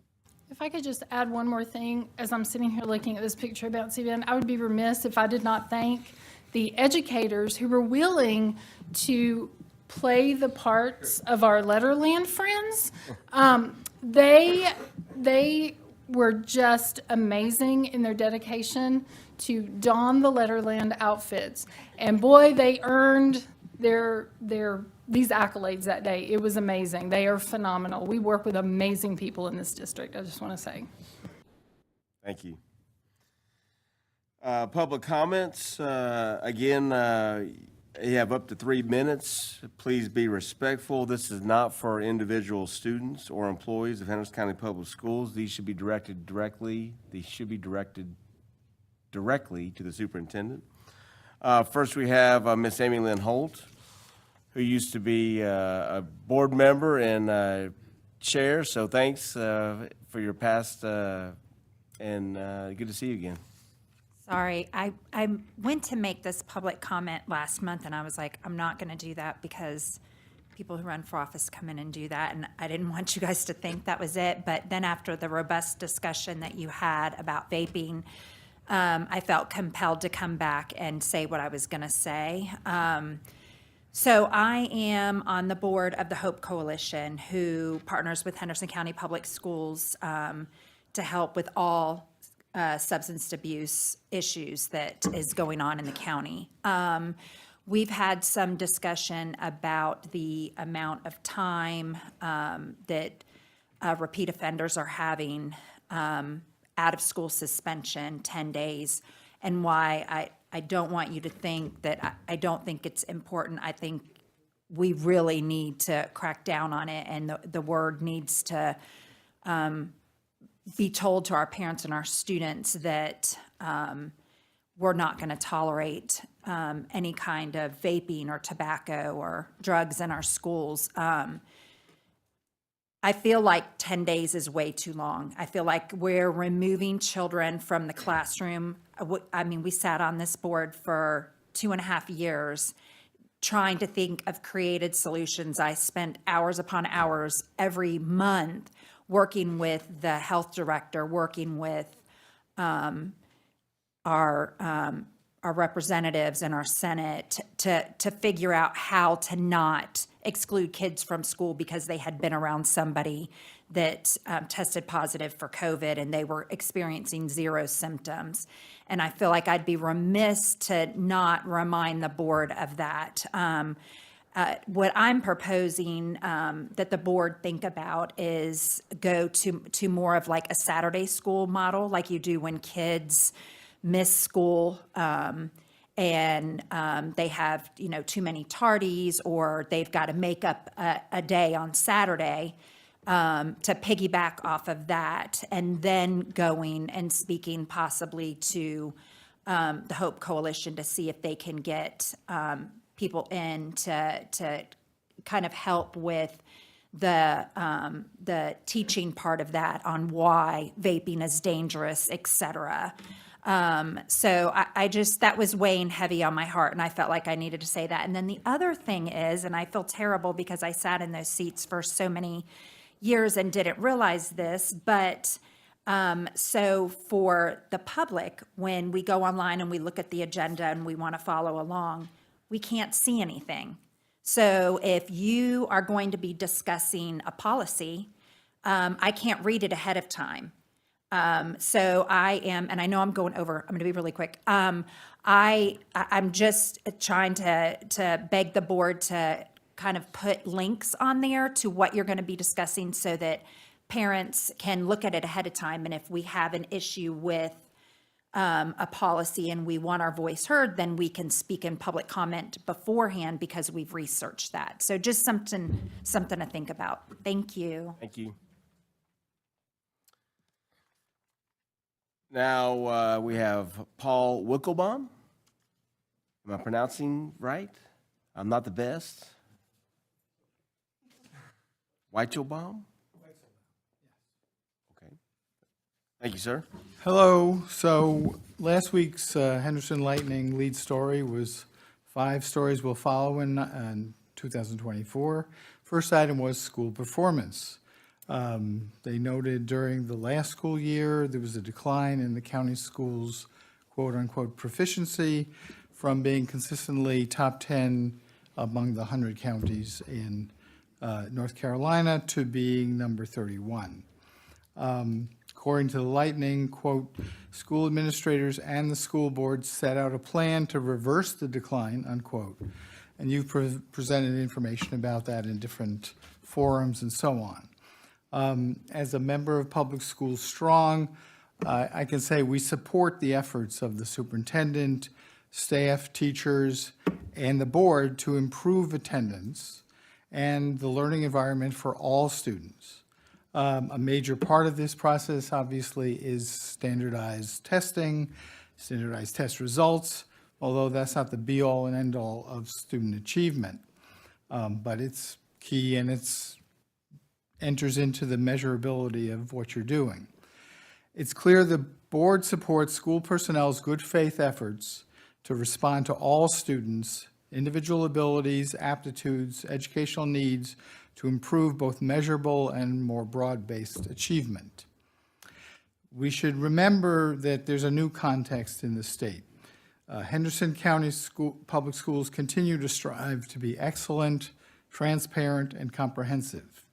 If I could just add one more thing, as I'm sitting here looking at this picture about CBN, I would be remiss if I did not thank the educators who were willing to play the parts of our Letterland friends. They were just amazing in their dedication to don the Letterland outfits. And boy, they earned these accolades that day. It was amazing. They are phenomenal. We work with amazing people in this district, I just want to say.
Thank you. Public comments, again, you have up to 3 minutes. Please be respectful. This is not for individual students or employees of Henderson County Public Schools. These should be directed directly to the superintendent. First, we have Miss Amy Lynn Holt, who used to be a board member and chair. So thanks for your past, and good to see you again.
Sorry, I went to make this public comment last month, and I was like, I'm not going to do that because people who run for office come in and do that, and I didn't want you guys to think that was it. But then after the robust discussion that you had about vaping, I felt compelled to come back and say what I was going to say. So I am on the board of the Hope Coalition, who partners with Henderson County Public Schools to help with all substance abuse issues that is going on in the county. We've had some discussion about the amount of time that repeat offenders are having out of school suspension, 10 days, and why I don't want you to think that I don't think it's important. I think we really need to crack down on it, and the word needs to be told to our parents and our students that we're not going to tolerate any kind of vaping or tobacco or drugs in our schools. I feel like 10 days is way too long. I feel like we're removing children from the classroom. I mean, we sat on this board for 2.5 years trying to think of creative solutions. I spent hours upon hours every month working with the health director, working with our representatives in our Senate to figure out how to not exclude kids from school because they had been around somebody that tested positive for COVID and they were experiencing 0 symptoms. And I feel like I'd be remiss to not remind the board of that. What I'm proposing that the board think about is go to more of like a Saturday school model, like you do when kids miss school and they have, too many tardies, or they've got to make up a day on Saturday to piggyback off of that, and then going and speaking possibly to the Hope Coalition to see if they can get people in to kind of help with the teaching part of that on why vaping is dangerous, et cetera. So I just, that was weighing heavy on my heart, and I felt like I needed to say that. And then the other thing is, and I feel terrible because I sat in those seats for so many years and didn't realize this, but so for the public, when we go online and we look at the agenda and we want to follow along, we can't see anything. So if you are going to be discussing a policy, I can't read it ahead of time. So I am, and I know I'm going over, I'm going to be really quick. I'm just trying to beg the board to kind of put links on there to what you're going to be discussing so that parents can look at it ahead of time. And if we have an issue with a policy and we want our voice heard, then we can speak in public comment beforehand because we've researched that. So just something to think about. Thank you.
Thank you. Now we have Paul Wickelbaum. Am I pronouncing right? I'm not the best. Weichelbaum? Okay. Thank you, sir.
Hello. So last week's Henderson Lightning lead story was 5 stories will follow in 2024. First item was school performance. They noted during the last school year, there was a decline in the county schools' quote-unquote proficiency from being consistently top 10 among the 100 counties in North Carolina to being number 31. According to the Lightning, quote, school administrators and the school board set out a plan to reverse the decline, unquote. And you've presented information about that in different forums and so on. As a member of Public Schools Strong, I can say we support the efforts of the superintendent, staff, teachers, and the board to improve attendance and the learning environment for all students. A major part of this process, obviously, is standardized testing, standardized test results, although that's not the be-all and end-all of student achievement. But it's key, and it's enters into the measurability of what you're doing. It's clear the board supports school personnel's good faith efforts to respond to all students' individual abilities, aptitudes, educational needs to improve both measurable and more broad-based achievement. We should remember that there's a new context in the state. Henderson County Public Schools continue to strive to be excellent, transparent, and comprehensive.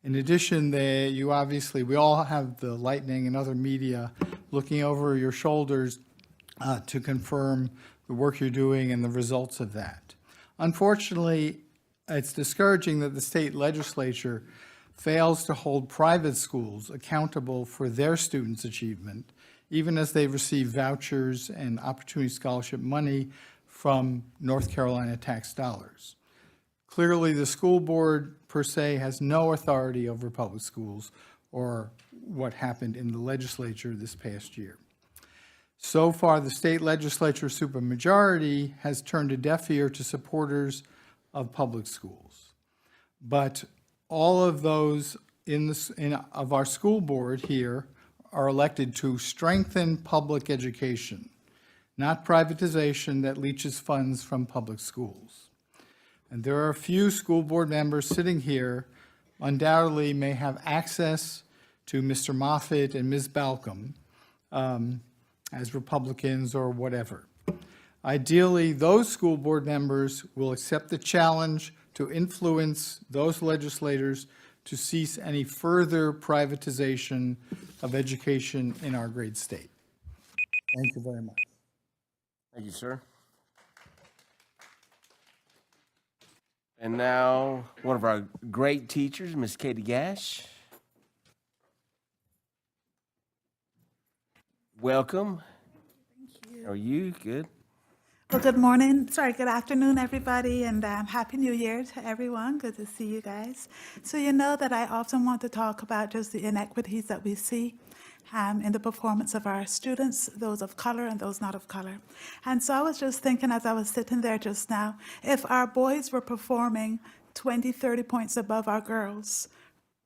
In addition, we all have the Lightning and other media looking over your shoulders to confirm the work you're doing and the results of that. Unfortunately, it's discouraging that the state legislature fails to hold private schools accountable for their students' achievement, even as they receive vouchers and opportunity scholarship money from North Carolina tax dollars. Clearly, the school board per se has no authority over public schools or what happened in the legislature this past year. So far, the state legislature supermajority has turned a deaf ear to supporters of public schools. But all of those of our school board here are elected to strengthen public education, not privatization that leaches funds from public schools. And there are a few school board members sitting here undoubtedly may have access to Mr. Moffitt and Ms. Balcom as Republicans or whatever. Ideally, those school board members will accept the challenge to influence those legislators to cease any further privatization of education in our great state. Thank you very much.
Thank you, sir. And now, one of our great teachers, Miss Katie Gash. Welcome. Thank you. How are you? Good.
Well, good morning, good afternoon, everybody, and Happy New Year to everyone. Good to see you guys. So you know that I often want to talk about just the inequities that we see in the performance of our students, those of color and those not of color. And so I was just thinking as I was sitting there just now, if our boys were performing 20, 30 points above our girls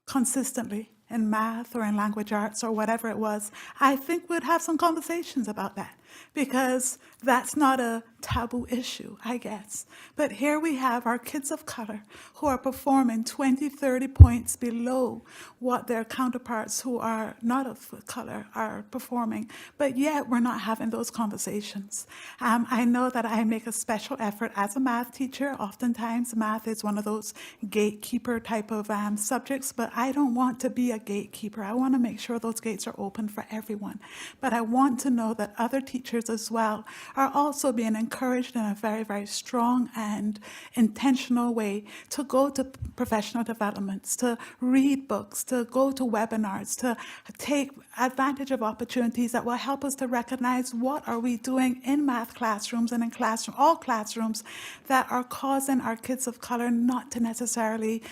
consistently in math or in language arts or whatever it was, I think we'd have some conversations about that, because that's not a taboo issue, I guess. But here we have our kids of color who are performing 20, 30 points below what their counterparts who are not of color are performing, but yet we're not having those conversations. I know that I make a special effort as a math teacher. Oftentimes math is one of those gatekeeper type of subjects, but I don't want to be a gatekeeper. I want to make sure those gates are open for everyone. But I want to know that other teachers as well are also being encouraged in a very, very strong and intentional way to go to professional developments, to read books, to go to webinars, to take advantage of opportunities that will help us to recognize what are we doing in math classrooms and in all classrooms that are causing our kids of color not to necessarily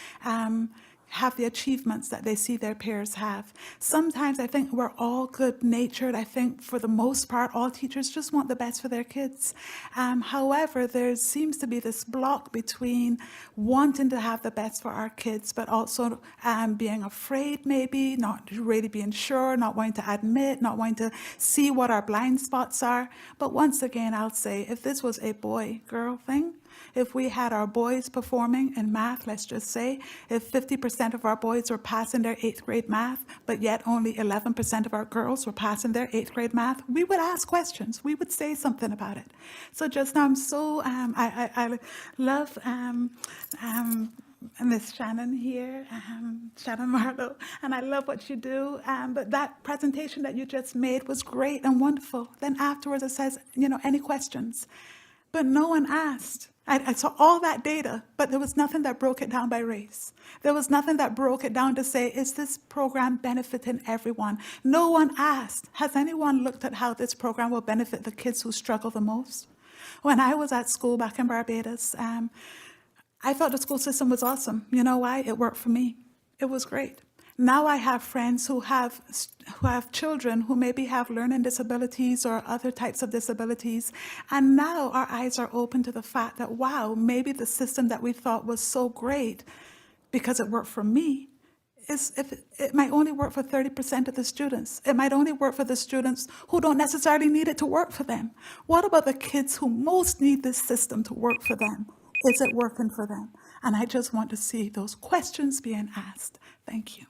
have the achievements that they see their peers have. Sometimes I think we're all good-natured. I think for the most part, all teachers just want the best for their kids. However, there seems to be this block between wanting to have the best for our kids, but also being afraid maybe, not really being sure, not wanting to admit, not wanting to see what our blind spots are. But once again, I'll say, if this was a boy-girl thing, if we had our boys performing in math, let's just say, if 50% of our boys were passing their 8th grade math, but yet only 11% of our girls were passing their 8th grade math, we would ask questions. We would say something about it. So just now, I'm so, I love Miss Shannon here, Shannon Marlowe, and I love what you do. But that presentation that you just made was great and wonderful. Then afterwards it says, any questions? But no one asked. I saw all that data, but there was nothing that broke it down by race. There was nothing that broke it down to say, is this program benefiting everyone? No one asked, has anyone looked at how this program will benefit the kids who struggle the most? When I was at school back in Barbados, I thought the school system was awesome. You know why? It worked for me. It was great. Now I have friends who have children who maybe have learning disabilities or other types of disabilities, and now our eyes are open to the fact that, wow, maybe the system that we thought was so great because it worked for me, it might only work for 30% of the students. It might only work for the students who don't necessarily need it to work for them. What about the kids who most need this system to work for them? Is it working for them? And I just want to see those questions being asked. Thank you.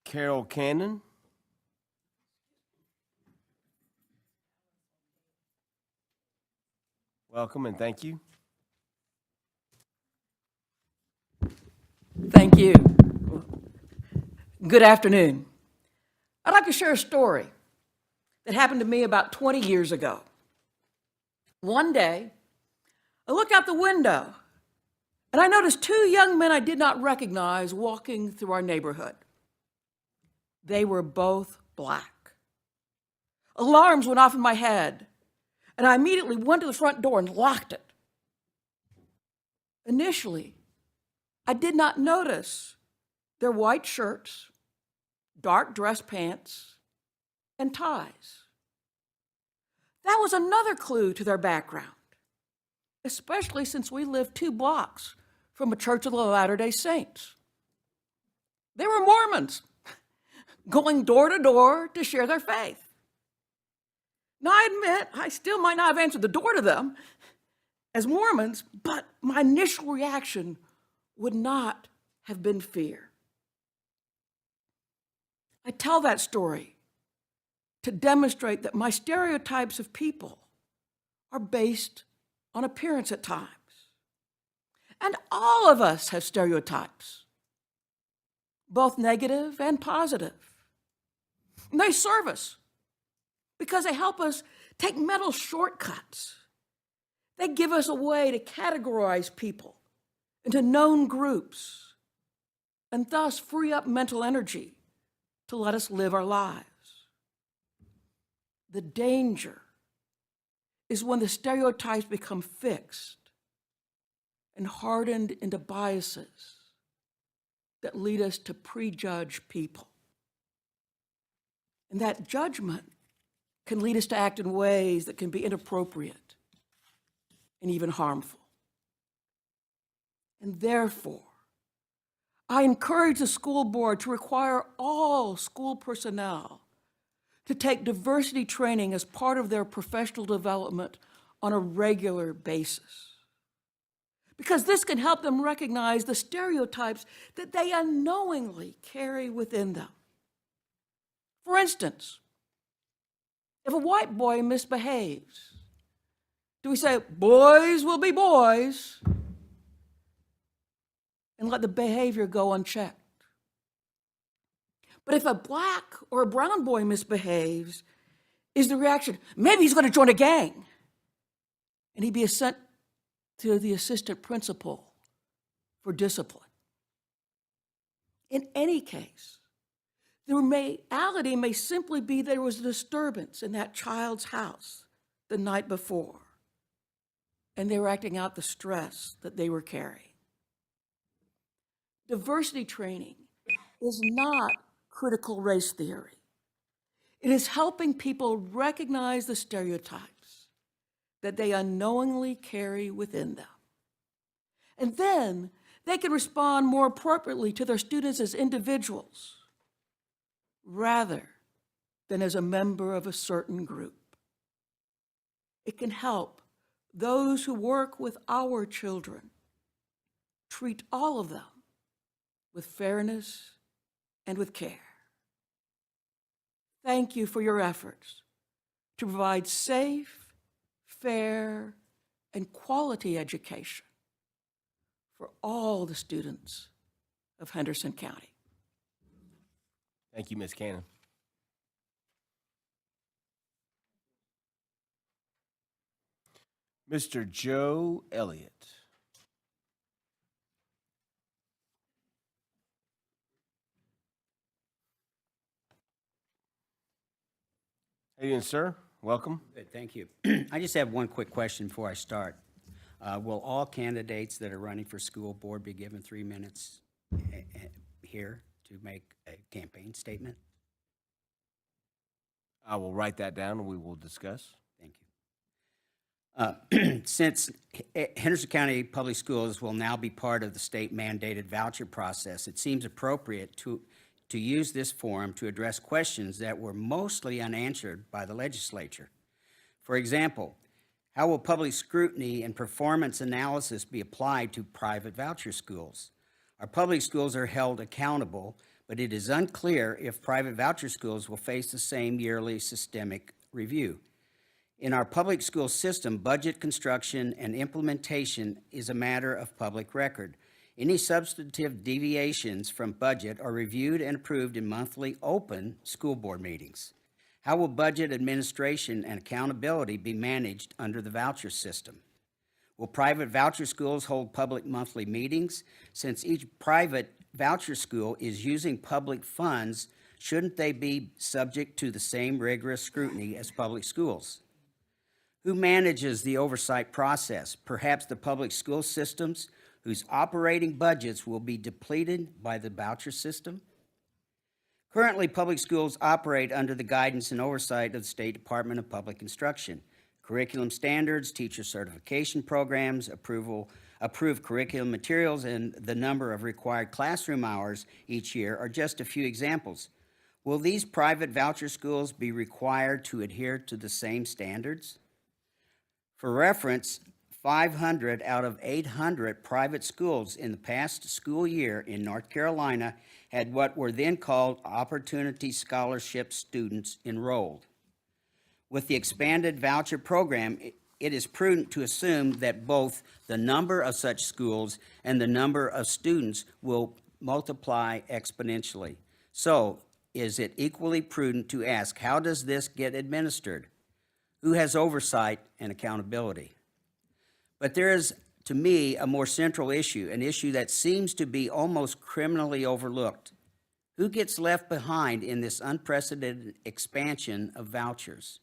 Carol Cannon. Welcome and thank you.
Thank you. Good afternoon. I'd like to share a story that happened to me about 20 years ago. One day, I looked out the window and I noticed two young men I did not recognize walking through our neighborhood. They were both black. Alarms went off in my head, and I immediately went to the front door and locked it. Initially, I did not notice their white shirts, dark dress pants, and ties. That was another clue to their background, especially since we lived 2 blocks from a Church of the Latter-day Saints. They were Mormons, going door to door to share their faith. Now, I admit, I still might not have answered the door to them as Mormons, but my initial reaction would not have been fear. I tell that story to demonstrate that my stereotypes of people are based on appearance at times. And all of us have stereotypes, both negative and positive. And they serve us because they help us take mental shortcuts. They give us a way to categorize people into known groups and thus free up mental energy to let us live our lives. The danger is when the stereotypes become fixed and hardened into biases that lead us to prejudge people. And that judgment can lead us to act in ways that can be inappropriate and even harmful. And therefore, I encourage the school board to require all school personnel to take diversity training as part of their professional development on a regular basis. Because this can help them recognize the stereotypes that they unknowingly carry within them. For instance, if a white boy misbehaves, do we say, boys will be boys, and let the behavior go unchecked? But if a black or a brown boy misbehaves, is the reaction, maybe he's going to join a gang, and he'd be sent to the assistant principal for discipline? In any case, the reality may simply be there was a disturbance in that child's house the night before, and they were acting out the stress that they were carrying. Diversity training is not critical race theory. It is helping people recognize the stereotypes that they unknowingly carry within them. And then they can respond more appropriately to their students as individuals rather than as a member of a certain group. It can help those who work with our children treat all of them with fairness and with care. Thank you for your efforts to provide safe, fair, and quality education for all the students of Henderson County.
Thank you, Ms. Cannon. Mr. Joe Elliott. How you doing, sir? Welcome.
Good, thank you. I just have one quick question before I start. Will all candidates that are running for school board be given 3 minutes here to make a campaign statement?
I will write that down and we will discuss.
Thank you. Since Henderson County Public Schools will now be part of the state mandated voucher process, it seems appropriate to use this forum to address questions that were mostly unanswered by the legislature. For example, how will public scrutiny and performance analysis be applied to private voucher schools? Our public schools are held accountable, but it is unclear if private voucher schools will face the same yearly systemic review. In our public school system, budget construction and implementation is a matter of public record. Any substantive deviations from budget are reviewed and approved in monthly open school board meetings. How will budget administration and accountability be managed under the voucher system? Will private voucher schools hold public monthly meetings? Since each private voucher school is using public funds, shouldn't they be subject to the same rigorous scrutiny as public schools? Who manages the oversight process? Perhaps the public school systems whose operating budgets will be depleted by the voucher system? Currently, public schools operate under the guidance and oversight of the State Department of Public Instruction. Curriculum standards, teacher certification programs, approved curriculum materials, and the number of required classroom hours each year are just a few examples. Will these private voucher schools be required to adhere to the same standards? For reference, 500 out of 800 private schools in the past school year in North Carolina had what were then called Opportunity Scholarship students enrolled. With the expanded voucher program, it is prudent to assume that both the number of such schools and the number of students will multiply exponentially. So, is it equally prudent to ask, how does this get administered? Who has oversight and accountability? But there is, to me, a more central issue, an issue that seems to be almost criminally overlooked. Who gets left behind in this unprecedented expansion of vouchers?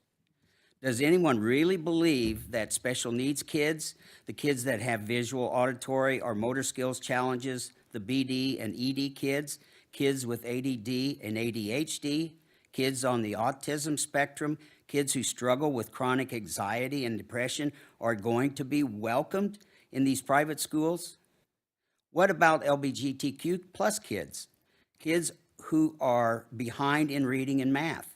Does anyone really believe that special needs kids, the kids that have visual, auditory, or motor skills challenges, the BD and ED kids, kids with ADD and ADHD, kids on the autism spectrum, kids who struggle with chronic anxiety and depression are going to be welcomed in these private schools? What about LGBTQ plus kids? Kids who are behind in reading and math,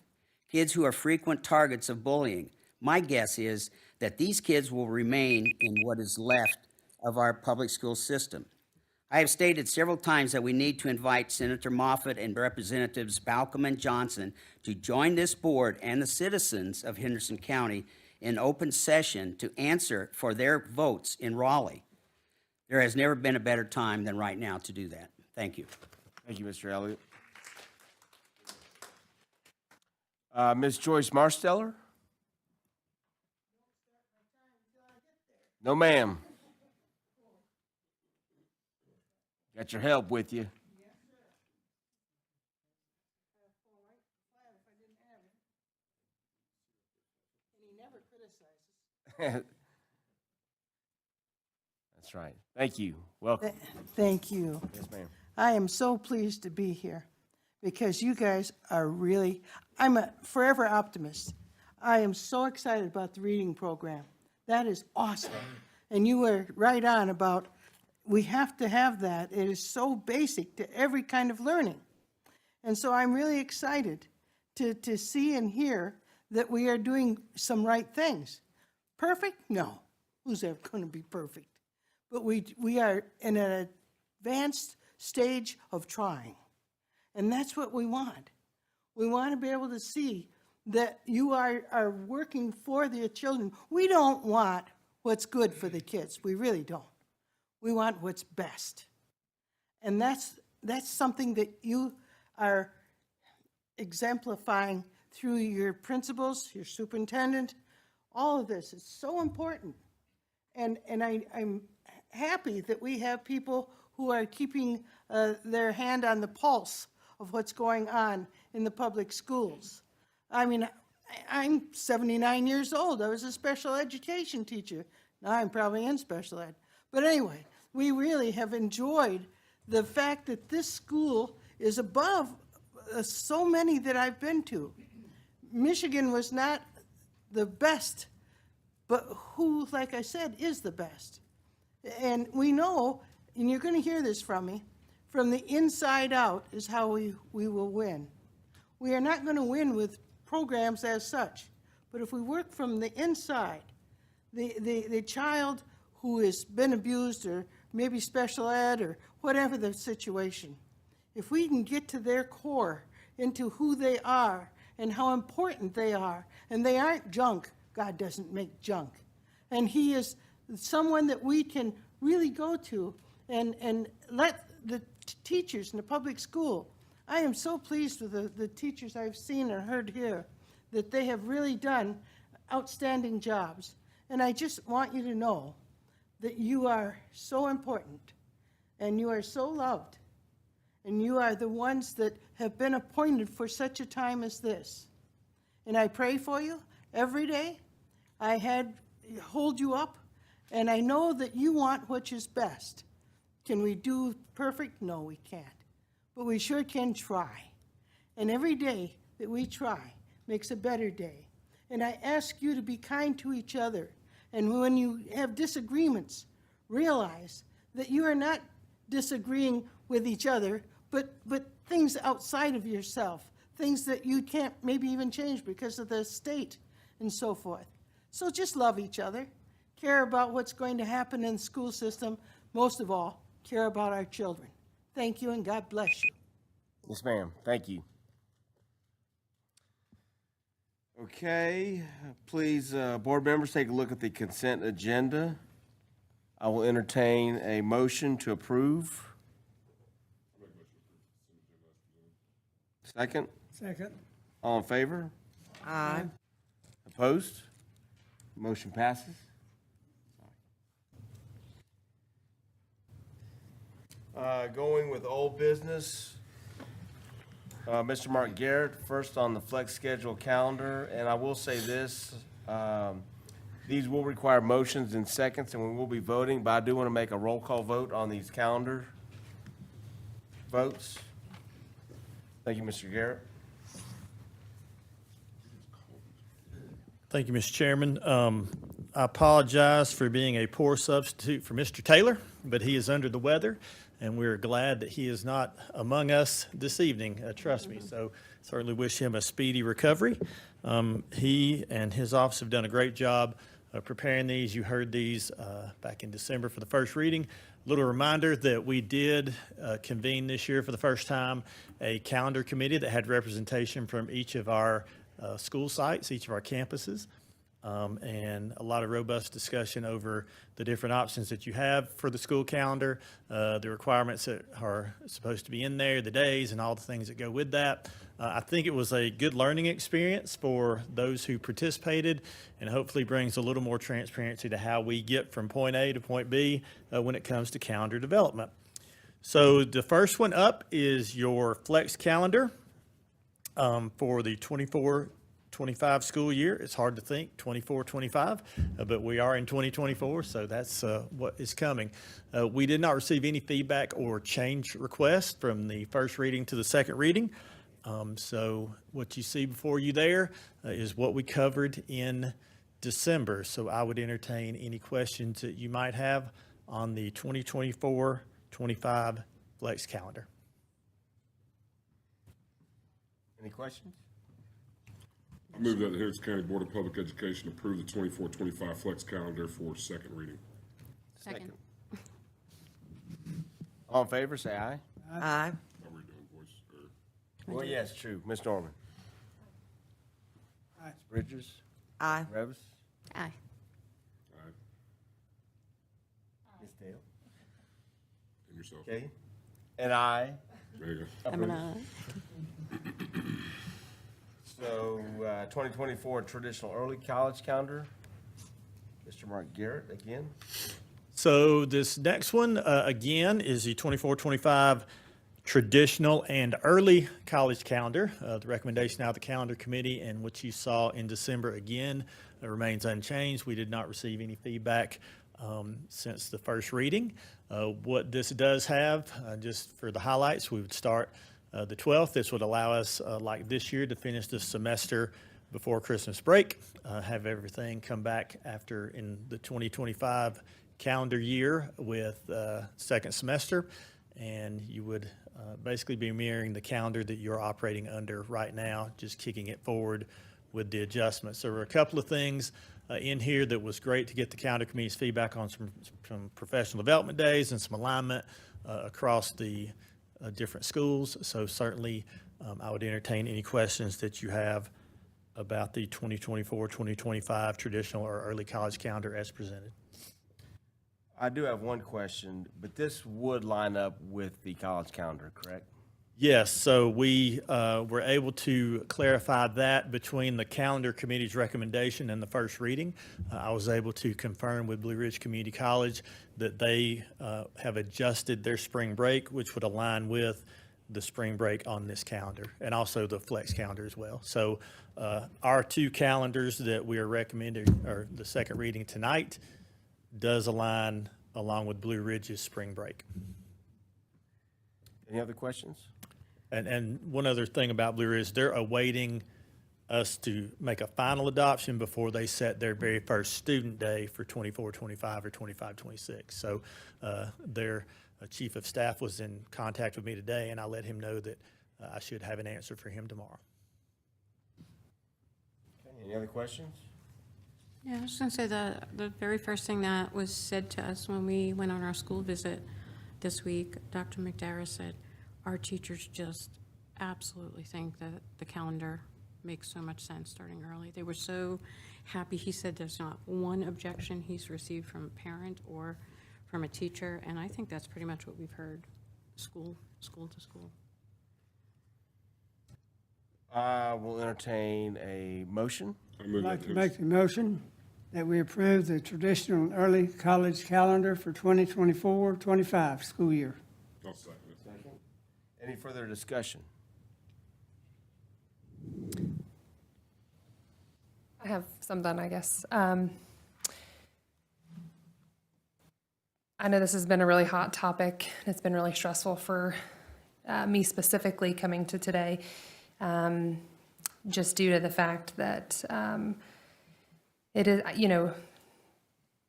kids who are frequent targets of bullying. My guess is that these kids will remain in what is left of our public school system. I have stated several times that we need to invite Senator Moffett and Representatives Balcom and Johnson to join this board and the citizens of Henderson County in open session to answer for their votes in Raleigh. There has never been a better time than right now to do that. Thank you.
Thank you, Mr. Elliott. Ms. Joyce Marsteller? No, ma'am. Got your help with you. That's right. Thank you. Welcome.
Thank you.
Yes, ma'am.
I am so pleased to be here because you guys are really, I'm a forever optimist. I am so excited about the reading program. That is awesome. And you were right on about we have to have that. It is so basic to every kind of learning. And so I'm really excited to see and hear that we are doing some right things. Perfect? No. Who's ever going to be perfect? But we are in an advanced stage of trying. And that's what we want. We want to be able to see that you are working for the children. We don't want what's good for the kids. We really don't. We want what's best. And that's something that you are exemplifying through your principals, your superintendent. All of this is so important. And I'm happy that we have people who are keeping their hand on the pulse of what's going on in the public schools. I mean, I'm 79 years old. I was a special education teacher. Now I'm probably in special ed. But anyway, we really have enjoyed the fact that this school is above so many that I've been to. Michigan was not the best, but who, like I said, is the best? And we know, and you're going to hear this from me, from the inside out is how we will win. We are not going to win with programs as such, but if we work from the inside, the child who has been abused or maybe special ed or whatever the situation, if we can get to their core, into who they are and how important they are, and they aren't junk, God doesn't make junk. And he is someone that we can really go to and let the teachers in the public school. I am so pleased with the teachers I've seen and heard here, that they have really done outstanding jobs. And I just want you to know that you are so important, and you are so loved, and you are the ones that have been appointed for such a time as this. And I pray for you every day. I hold you up, and I know that you want what is best. Can we do perfect? No, we can't. But we sure can try. And every day that we try makes a better day. And I ask you to be kind to each other. And when you have disagreements, realize that you are not disagreeing with each other, but things outside of yourself, things that you can't maybe even change because of the state and so forth. So just love each other, care about what's going to happen in the school system, most of all, care about our children. Thank you, and God bless you.
Yes, ma'am. Thank you. Okay, please, board members, take a look at the consent agenda. I will entertain a motion to approve. Second?
Second.
All in favor?
Aye.
Opposed? Motion passes. Going with old business, Mr. Mark Garrett, first on the flex schedule calendar, and I will say this, these will require motions and seconds, and we will be voting, but I do want to make a roll call vote on these calendar votes. Thank you, Mr. Garrett.
Thank you, Mr. Chairman. I apologize for being a poor substitute for Mr. Taylor, but he is under the weather, and we're glad that he is not among us this evening, trust me. So certainly wish him a speedy recovery. He and his office have done a great job of preparing these. You heard these back in December for the first reading. Little reminder that we did convene this year for the first time a calendar committee that had representation from each of our school sites, each of our campuses, and a lot of robust discussion over the different options that you have for the school calendar, the requirements that are supposed to be in there, the days, and all the things that go with that. I think it was a good learning experience for those who participated, and hopefully brings a little more transparency to how we get from point A to point B when it comes to calendar development. So the first one up is your flex calendar for the 24-25 school year. It's hard to think 24-25, but we are in 2024, so that's what is coming. We did not receive any feedback or change requests from the first reading to the second reading. So what you see before you there is what we covered in December. So I would entertain any questions that you might have on the 2024-25 flex calendar.
Any questions?
I move that the Henderson County Board of Public Education approve the 24-25 flex calendar for second reading.
Second.
All in favor, say aye.
Aye.
How are we doing, boys?
Well, yes, true. Ms. Norman?
Aye.
Ms. Bridges?
Aye.
Revis?
Aye.
Aye.
Ms. Dale?
And yourself?
Okay. And I.
There you go.
I'm an aye.
So, 2024 traditional early college calendar. Mr. Mark Garrett again.
So this next one, again, is the 24-25 traditional and early college calendar. The recommendation out of the calendar committee and what you saw in December again remains unchanged. We did not receive any feedback since the first reading. What this does have, just for the highlights, we would start the 12th. This would allow us, like this year, to finish the semester before Christmas break, have everything come back after in the 2025 calendar year with second semester, and you would basically be mirroring the calendar that you're operating under right now, just kicking it forward with the adjustments. There were a couple of things in here that was great to get the calendar committee's feedback on, some professional development days and some alignment across the different schools. So certainly I would entertain any questions that you have about the 2024-2025 traditional or early college calendar as presented.
I do have one question, but this would line up with the college calendar, correct?
Yes, so we were able to clarify that between the calendar committee's recommendation and the first reading. I was able to confirm with Blue Ridge Community College that they have adjusted their spring break, which would align with the spring break on this calendar, and also the flex calendar as well. So our two calendars that we are recommending, or the second reading tonight, does align along with Blue Ridge's spring break.
Any other questions?
And one other thing about Blue Ridge, they're awaiting us to make a final adoption before they set their very first student day for 24-25 or 25-26. So their chief of staff was in contact with me today, and I let him know that I should have an answer for him tomorrow.
Okay, any other questions?
Yeah, I was going to say the very first thing that was said to us when we went on our school visit this week, Dr. McDarrah said, our teachers just absolutely think that the calendar makes so much sense starting early. They were so happy. He said there's not one objection he's received from a parent or from a teacher, and I think that's pretty much what we've heard, school to school.
I will entertain a motion.
I move
I'd like
that
to
Hicks.
make the motion that we approve the traditional early college calendar for 2024-25 school year.
I'll second it.
Any further discussion?
I have something, I guess. I know this has been a really hot topic. It's been really stressful for me specifically coming to today, just due to the fact that it is,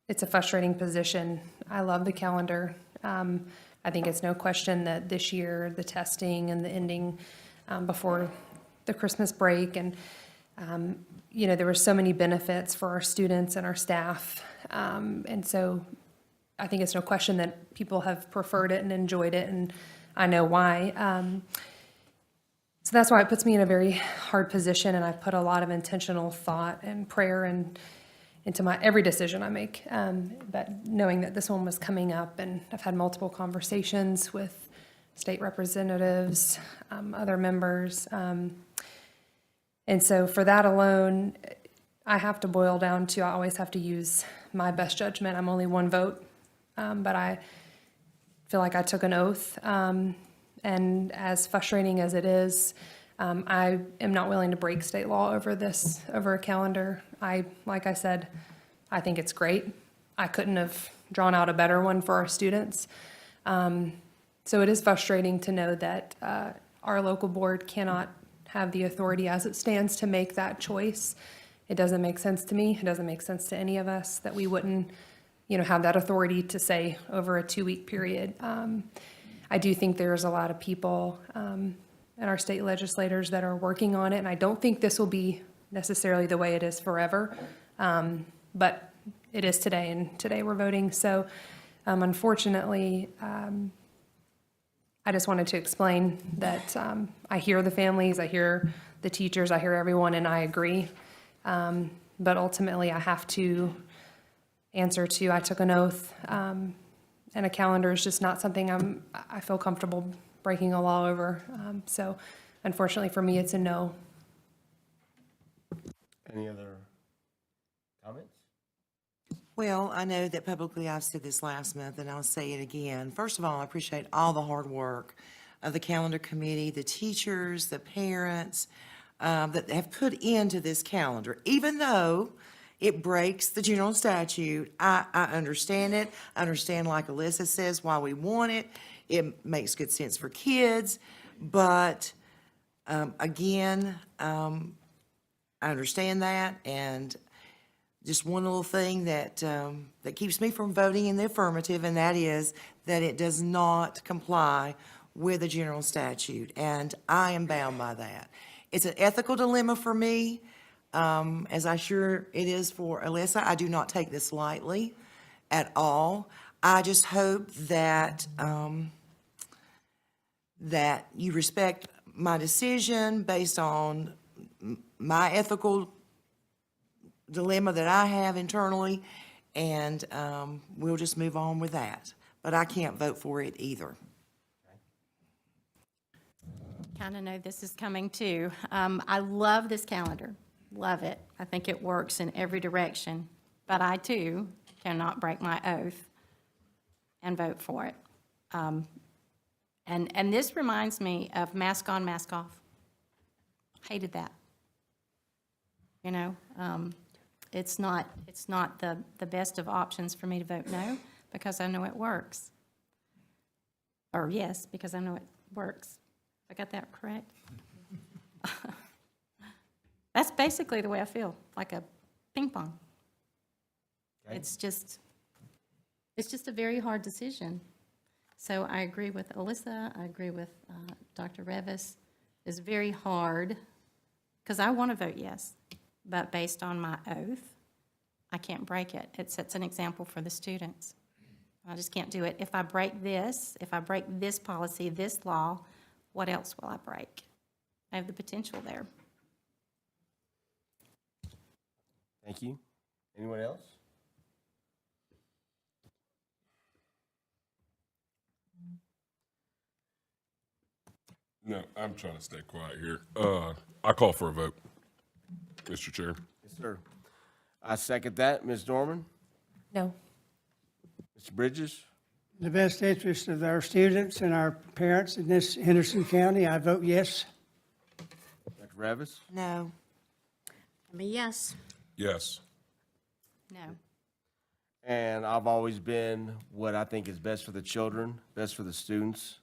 it's a frustrating position. I love the calendar. I think it's no question that this year, the testing and the ending before the Christmas break, and, there were so many benefits for our students and our staff. And so I think it's no question that people have preferred it and enjoyed it, and I know why. So that's why it puts me in a very hard position, and I put a lot of intentional thought and prayer into my every decision I make. But knowing that this one was coming up, and I've had multiple conversations with state representatives, other members. And so for that alone, I have to boil down to, I always have to use my best judgment. I'm only one vote, but I feel like I took an oath. And as frustrating as it is, I am not willing to break state law over a calendar. Like I said, I think it's great. I couldn't have drawn out a better one for our students. So it is frustrating to know that our local board cannot have the authority as it stands to make that choice. It doesn't make sense to me. It doesn't make sense to any of us that we wouldn't, have that authority to say over a 2-week period. I do think there's a lot of people and our state legislators that are working on it, and I don't think this will be necessarily the way it is forever, but it is today, and today we're voting. So unfortunately, I just wanted to explain that I hear the families, I hear the teachers, I hear everyone, and I agree. But ultimately, I have to answer to, I took an oath, and a calendar is just not something I feel comfortable breaking a law over. So unfortunately for me, it's a no.
Any other comments?
Well, I know that publicly I've said this last month, and I'll say it again. First of all, I appreciate all the hard work of the calendar committee, the teachers, the parents that have put into this calendar. Even though it breaks the general statute, I understand it. I understand, like Alyssa says, why we want it. It makes good sense for kids. But again, I understand that, and just one little thing that that keeps me from voting in the affirmative, and that is that it does not comply with the general statute, and I am bound by that. It's an ethical dilemma for me, as I'm sure it is for Alyssa. I do not take this lightly at all. I just hope that that you respect my decision based on my ethical dilemma that I have internally, and we'll just move on with that. But I can't vote for it either.
Kind of know this is coming too. I love this calendar, love it. I think it works in every direction, but I too cannot break my oath and vote for it. And this reminds me of mask on, mask off. Hated that. You know, it's not the best of options for me to vote no, because I know it works. Or yes, because I know it works. I got that correct? That's basically the way I feel, like a ping pong.
Okay.
It's just a very hard decision. So I agree with Alyssa, I agree with Dr. Revis. It's very hard, because I want to vote yes, but based on my oath, I can't break it. It sets an example for the students. I just can't do it. If I break this policy, this law, what else will I break? I have the potential there.
Thank you. Anyone else?
No, I'm trying to stay quiet here. I call for a vote, Mr. Chair.
Yes, sir. I second that. Ms. Norman?
No.
Mr. Bridges?
In the best interest of our students and our parents in this Henderson County, I vote yes.
Dr. Revis?
No.
I'm a yes.
Yes.
No.
And I've always been what I think is best for the children, best for the students.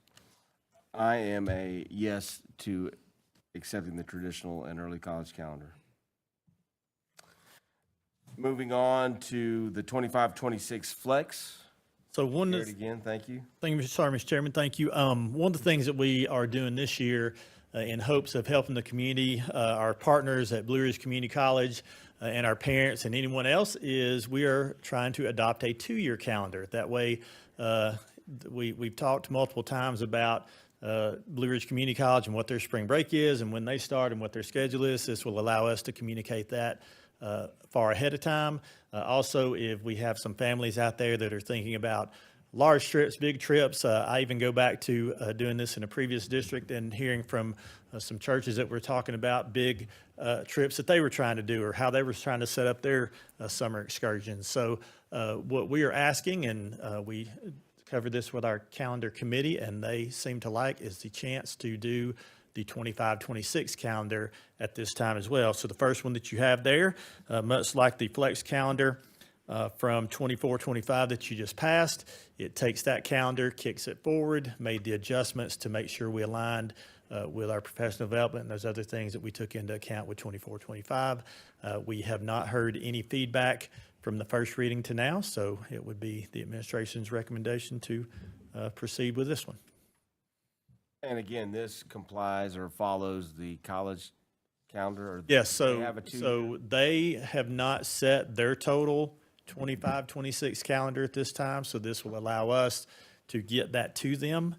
I am a yes to accepting the traditional and early college calendar. Moving on to the 25-26 flex.
So one
Hear
of
it again, thank you.
Thank you, Mr. Chairman. Thank you. One of the things that we are doing this year in hopes of helping the community, our partners at Blue Ridge Community College, and our parents and anyone else, is we are trying to adopt a 2-year calendar. That way, we've talked multiple times about Blue Ridge Community College and what their spring break is and when they start and what their schedule is. This will allow us to communicate that far ahead of time. Also, if we have some families out there that are thinking about large trips, big trips, I even go back to doing this in a previous district and hearing from some churches that were talking about big trips that they were trying to do or how they were trying to set up their summer excursions. So what we are asking, and we covered this with our calendar committee, and they seem to like, is the chance to do the 25-26 calendar at this time as well. So the first one that you have there, much like the flex calendar from 24-25 that you just passed, it takes that calendar, kicks it forward, made the adjustments to make sure we aligned with our professional development and those other things that we took into account with 24-25. We have not heard any feedback from the first reading to now, so it would be the administration's recommendation to proceed with this one.
And again, this complies or follows the college calendar? Or
Yes,
they have a
so they have not set their total 25-26 calendar at this time, so this will allow us to get that to them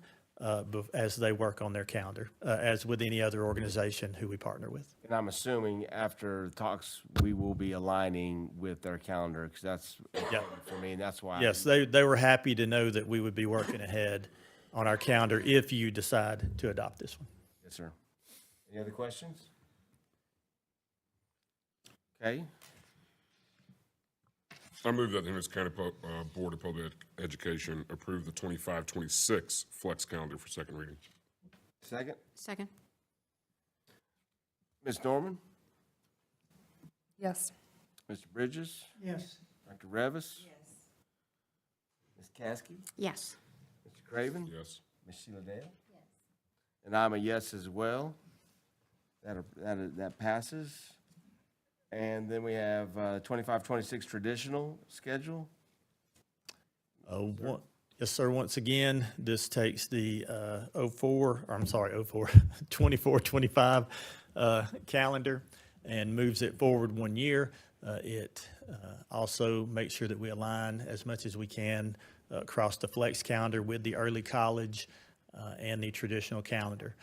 as they work on their calendar, as with any other organization who we partner with.
And I'm assuming after talks, we will be aligning with their calendar, because that's important for me, and that's why.
Yes, they were happy to know that we would be working ahead on our calendar if you decide to adopt this one.
Yes, sir. Any other questions? Okay.
I move that the Henderson County Board of Public Education approve the 25-26 flex calendar for second reading.
Second?
Second.
Ms. Norman?
Yes.
Mr. Bridges?
Yes.
Dr. Revis? Yes. Ms. Caskey?
Yes.
Mr. Craven?
Yes.
Ms. Sheila Dale? Yes. And I'm a yes as well. That passes. And then we have 25-26 traditional schedule.
Yes, sir. Once again, this takes the 24-25 calendar and moves it forward 1 year. It also makes sure that we align as much as we can across the flex calendar with the early college and the traditional calendar.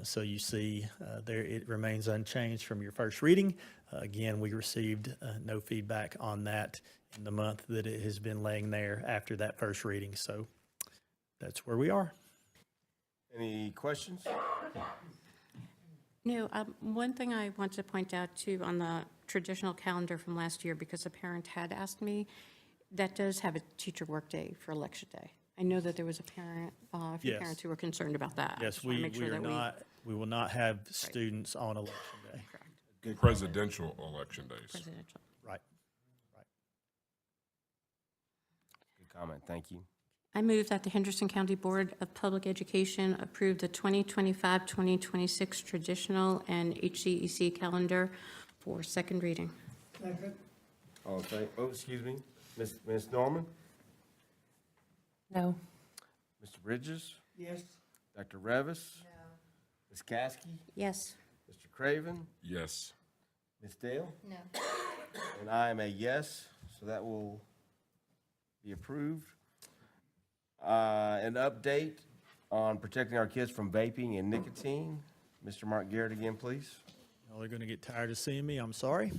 So you see there, it remains unchanged from your first reading. Again, we received no feedback on that in the month that it has been laying there after that first reading. So that's where we are.
Any questions?
No, one thing I want to point out too on the traditional calendar from last year, because a parent had asked me, that does have a teacher workday for Election Day. I know that there was a few
Yes.
parents who were concerned about that.
Yes,
Just wanna
we
make sure
are
that
not, we will not have students on Election Day.
Presidential election days.
Presidential.
Right.
Good comment, thank you.
I move that the Henderson County Board of Public Education approve the 2025-2026 traditional and HCEC calendar for second reading.
All in favor, oh, excuse me, Ms. Norman,
No.
Mr. Bridges,
Yes.
Dr. Revis? No. Ms. Caskey,
Yes.
Mr. Craven,
Yes.
Ms. Dale?
No.
And I am a yes, so that will be approved. An update on protecting our kids from vaping and nicotine. Mr. Mark Garrett again, please.
Y'all are going to get tired of seeing me, I'm sorry.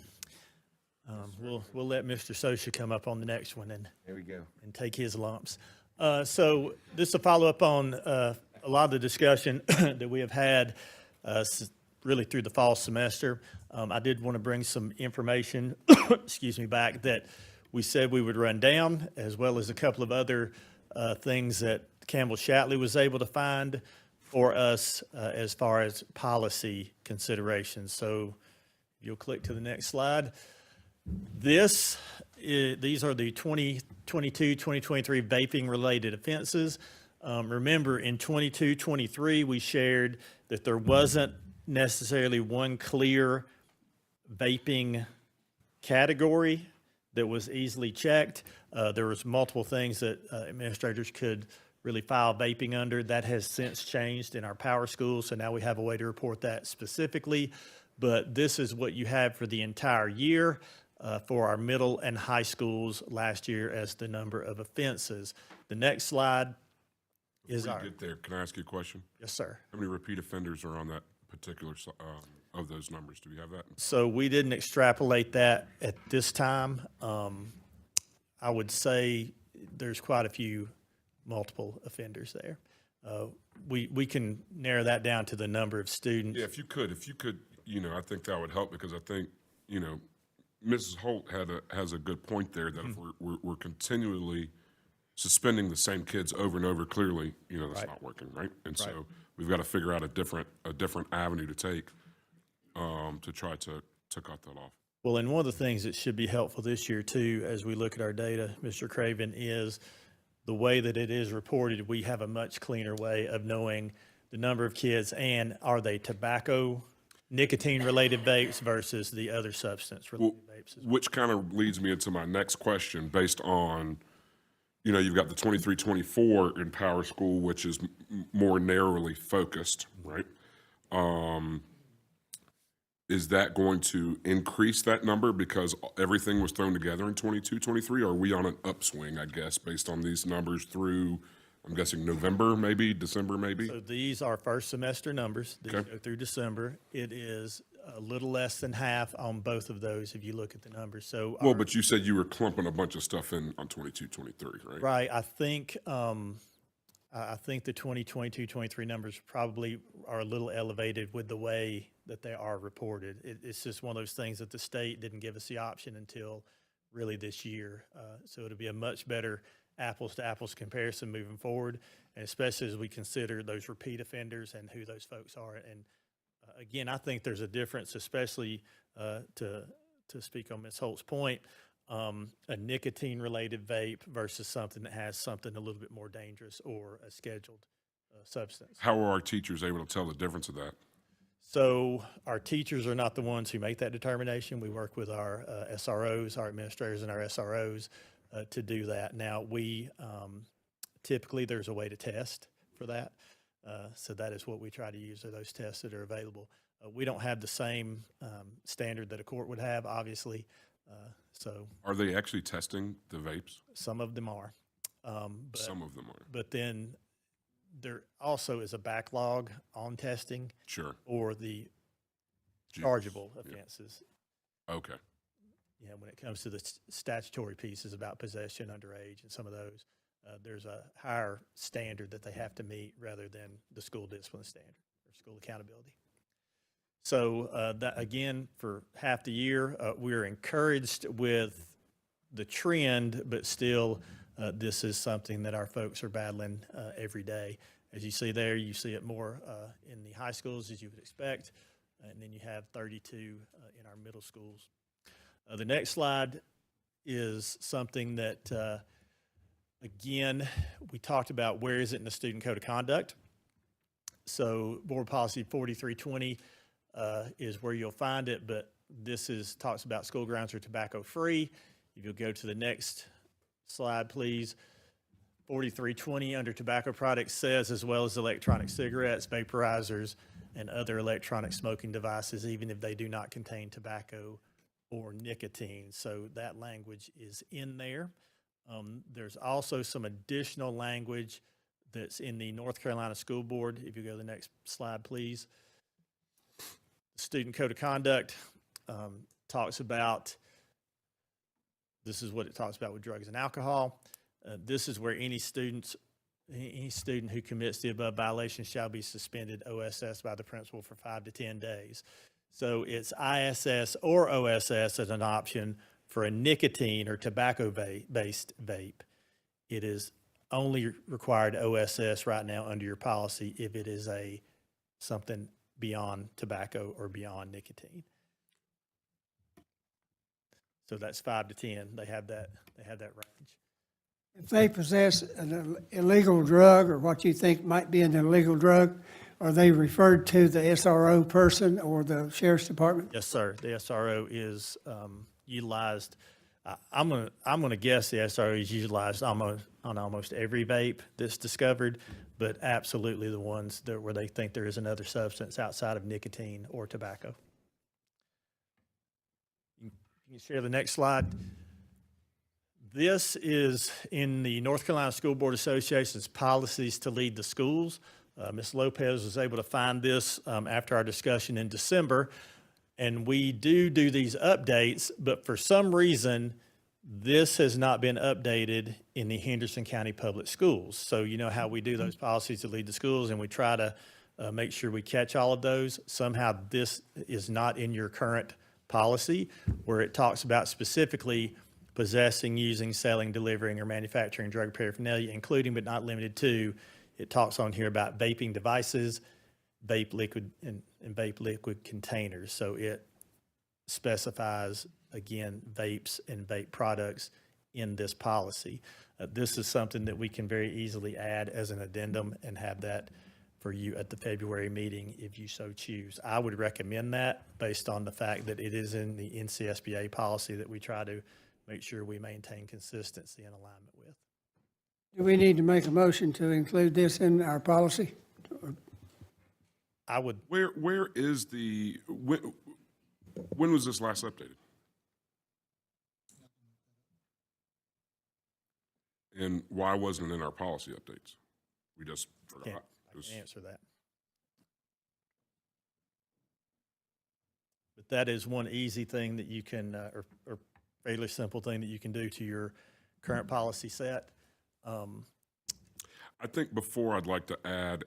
We'll let Mr. Sosha come up on the next one and
There we go.
take his lumps. So this is a follow-up on a lot of the discussion that we have had really through the fall semester. I did want to bring some information, excuse me, back that we said we would run down, as well as a couple of other things that Campbell Shatley was able to find for us as far as policy considerations. So if you'll click to the next slide. These are the 2022, 2023 vaping-related offenses. Remember, in 22, 23, we shared that there wasn't necessarily one clear vaping category that was easily checked. There was multiple things that administrators could really file vaping under. That has since changed in our power schools, so now we have a way to report that specifically. But this is what you have for the entire year for our middle and high schools last year as the number of offenses. The next slide is
Before
our,
you get there, can I ask you a question?
yes, sir.
How many repeat offenders are on that particular, of those numbers? Do we have that?
So we didn't extrapolate that at this time. I would say there's quite a few multiple offenders there. We can narrow that down to the number of students.
Yeah, if you could, I think that would help, because I think, Mrs. Holt has a good point there, that if we're continually suspending the same kids over and over, clearly, that's
Right.
not working, right? And
Right.
so we've got to figure out a different avenue to take to try to cut that off.
Well, and one of the things that should be helpful this year too, as we look at our data, Mr. Craven, is the way that it is reported. We have a much cleaner way of knowing the number of kids and are they tobacco, nicotine-related vapes versus the other substance-related vapes.
Which kind of leads me into my next question, based on, you've got the 23-24 in Power School, which is more narrowly focused, right? Is that going to increase that number because everything was thrown together in 22-23? Or are we on an upswing, I guess, based on these numbers through, I'm guessing, November, maybe, December, maybe?
So these are first semester numbers. These
Okay.
go through December. It is a little less than half on both of those if you look at the numbers. So
Well, but you said you were clumping a bunch of stuff in on 22-23, right?
right, I think the 2022-23 numbers probably are a little elevated with the way that they are reported. It's just one of those things that the state didn't give us the option until really this year. So it'll be a much better apples to apples comparison moving forward, and especially as we consider those repeat offenders and who those folks are. And again, I think there's a difference, especially to speak on Ms. Holt's point, a nicotine-related vape versus something that has something a little bit more dangerous or a scheduled substance.
How are our teachers able to tell the difference of that?
So our teachers are not the ones who make that determination. We work with our SROs, our administrators and our SROs to do that. Now, we typically, there's a way to test for that. So that is what we try to use, are those tests that are available. We don't have the same standard that a court would have, obviously. So
Are they actually testing the vapes?
some of them are. But
Some of them are.
But then there also is a backlog on testing
Sure.
or the
Jeez.
chargeable
Yeah.
offenses.
Okay.
Yeah, when it comes to the statutory pieces about possession, underage, and some of those, there's a higher standard that they have to meet rather than the school discipline standard or school accountability. So that again, for half the year, we're encouraged with the trend, but still, this is something that our folks are battling every day. As you see there, you see it more in the high schools as you would expect, and then you have 32 in our middle schools. The next slide is something that, again, we talked about where is it in the student code of conduct. So board policy 4320 is where you'll find it, but this talks about school grounds are tobacco free. If you'll go to the next slide, please. 4320 under tobacco products says, as well as electronic cigarettes, vaporizers, and other electronic smoking devices, even if they do not contain tobacco or nicotine. So that language is in there. There's also some additional language that's in the North Carolina School Board. If you go to the next slide, please. The Student Code of Conduct talks about, this is what it talks about with drugs and alcohol. This is where any student who commits the above violation shall be suspended OSS by the principal for 5 to 10 days. So it's ISS or OSS as an option for a nicotine or tobacco-based vape. It is only required OSS right now under your policy if it is something beyond tobacco or beyond nicotine. So that's 5 to 10. They have that range.
If they possess an illegal drug or what you think might be an illegal drug, are they referred to the SRO person or the sheriff's department?
Yes, sir. The SRO is utilized. I'm gonna guess the SRO is utilized on almost every vape that's discovered, but absolutely the ones where they think there is another substance outside of nicotine or tobacco. You can share the next slide. This is in the North Carolina School Board Association's policies to lead the schools. Ms. Lopez was able to find this after our discussion in December, and we do these updates, but for some reason, this has not been updated in the Henderson County Public Schools. So you know how we do those policies to lead the schools, and we try to make sure we catch all of those. Somehow this is not in your current policy, where it talks about specifically possessing, using, selling, delivering, or manufacturing drug paraphernalia, including but not limited to. It talks on here about vaping devices, vape liquid, and vape liquid containers. So it specifies, again, vapes and vape products in this policy. This is something that we can very easily add as an addendum and have that for you at the February meeting if you so choose. I would recommend that based on the fact that it is in the NCSBA policy that we try to make sure we maintain consistency and alignment with.
Do we need to make a motion to include this in our policy?
I would.
Where is when was this last updated? And why wasn't it in our policy updates? We just forgot.
I can answer that. But that is one easy thing that you can, or fairly simple thing that you can do to your current policy set.
I think before I'd like to add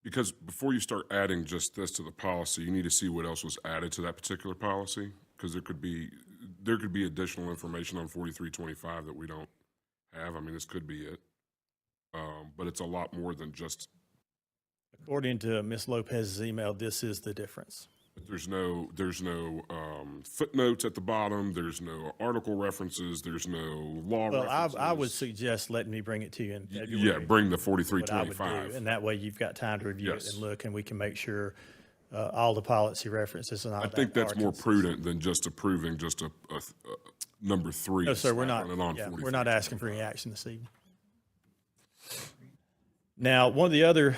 because before you start adding just this to the policy, you need to see what else was added to that particular policy, because there could be additional information on 4325 that we don't have. I mean, this could be it, but it's a lot more than just.
According to Ms. Lopez's email, this is the difference.
There's no footnotes at the bottom. There's no article references. There's no law references.
I would suggest letting me bring it to you in February.
Yeah, bring the
What I would
4325.
do, and that way you've got time to review it
Yes.
and look, and we can make sure all the policy references and all
I
that.
think that's
are
more
consistent.
prudent than just approving just a number 3.
No, sir, we're not,
slapping it on
yeah, we're
43.
not asking for any action this evening. Now, one of the other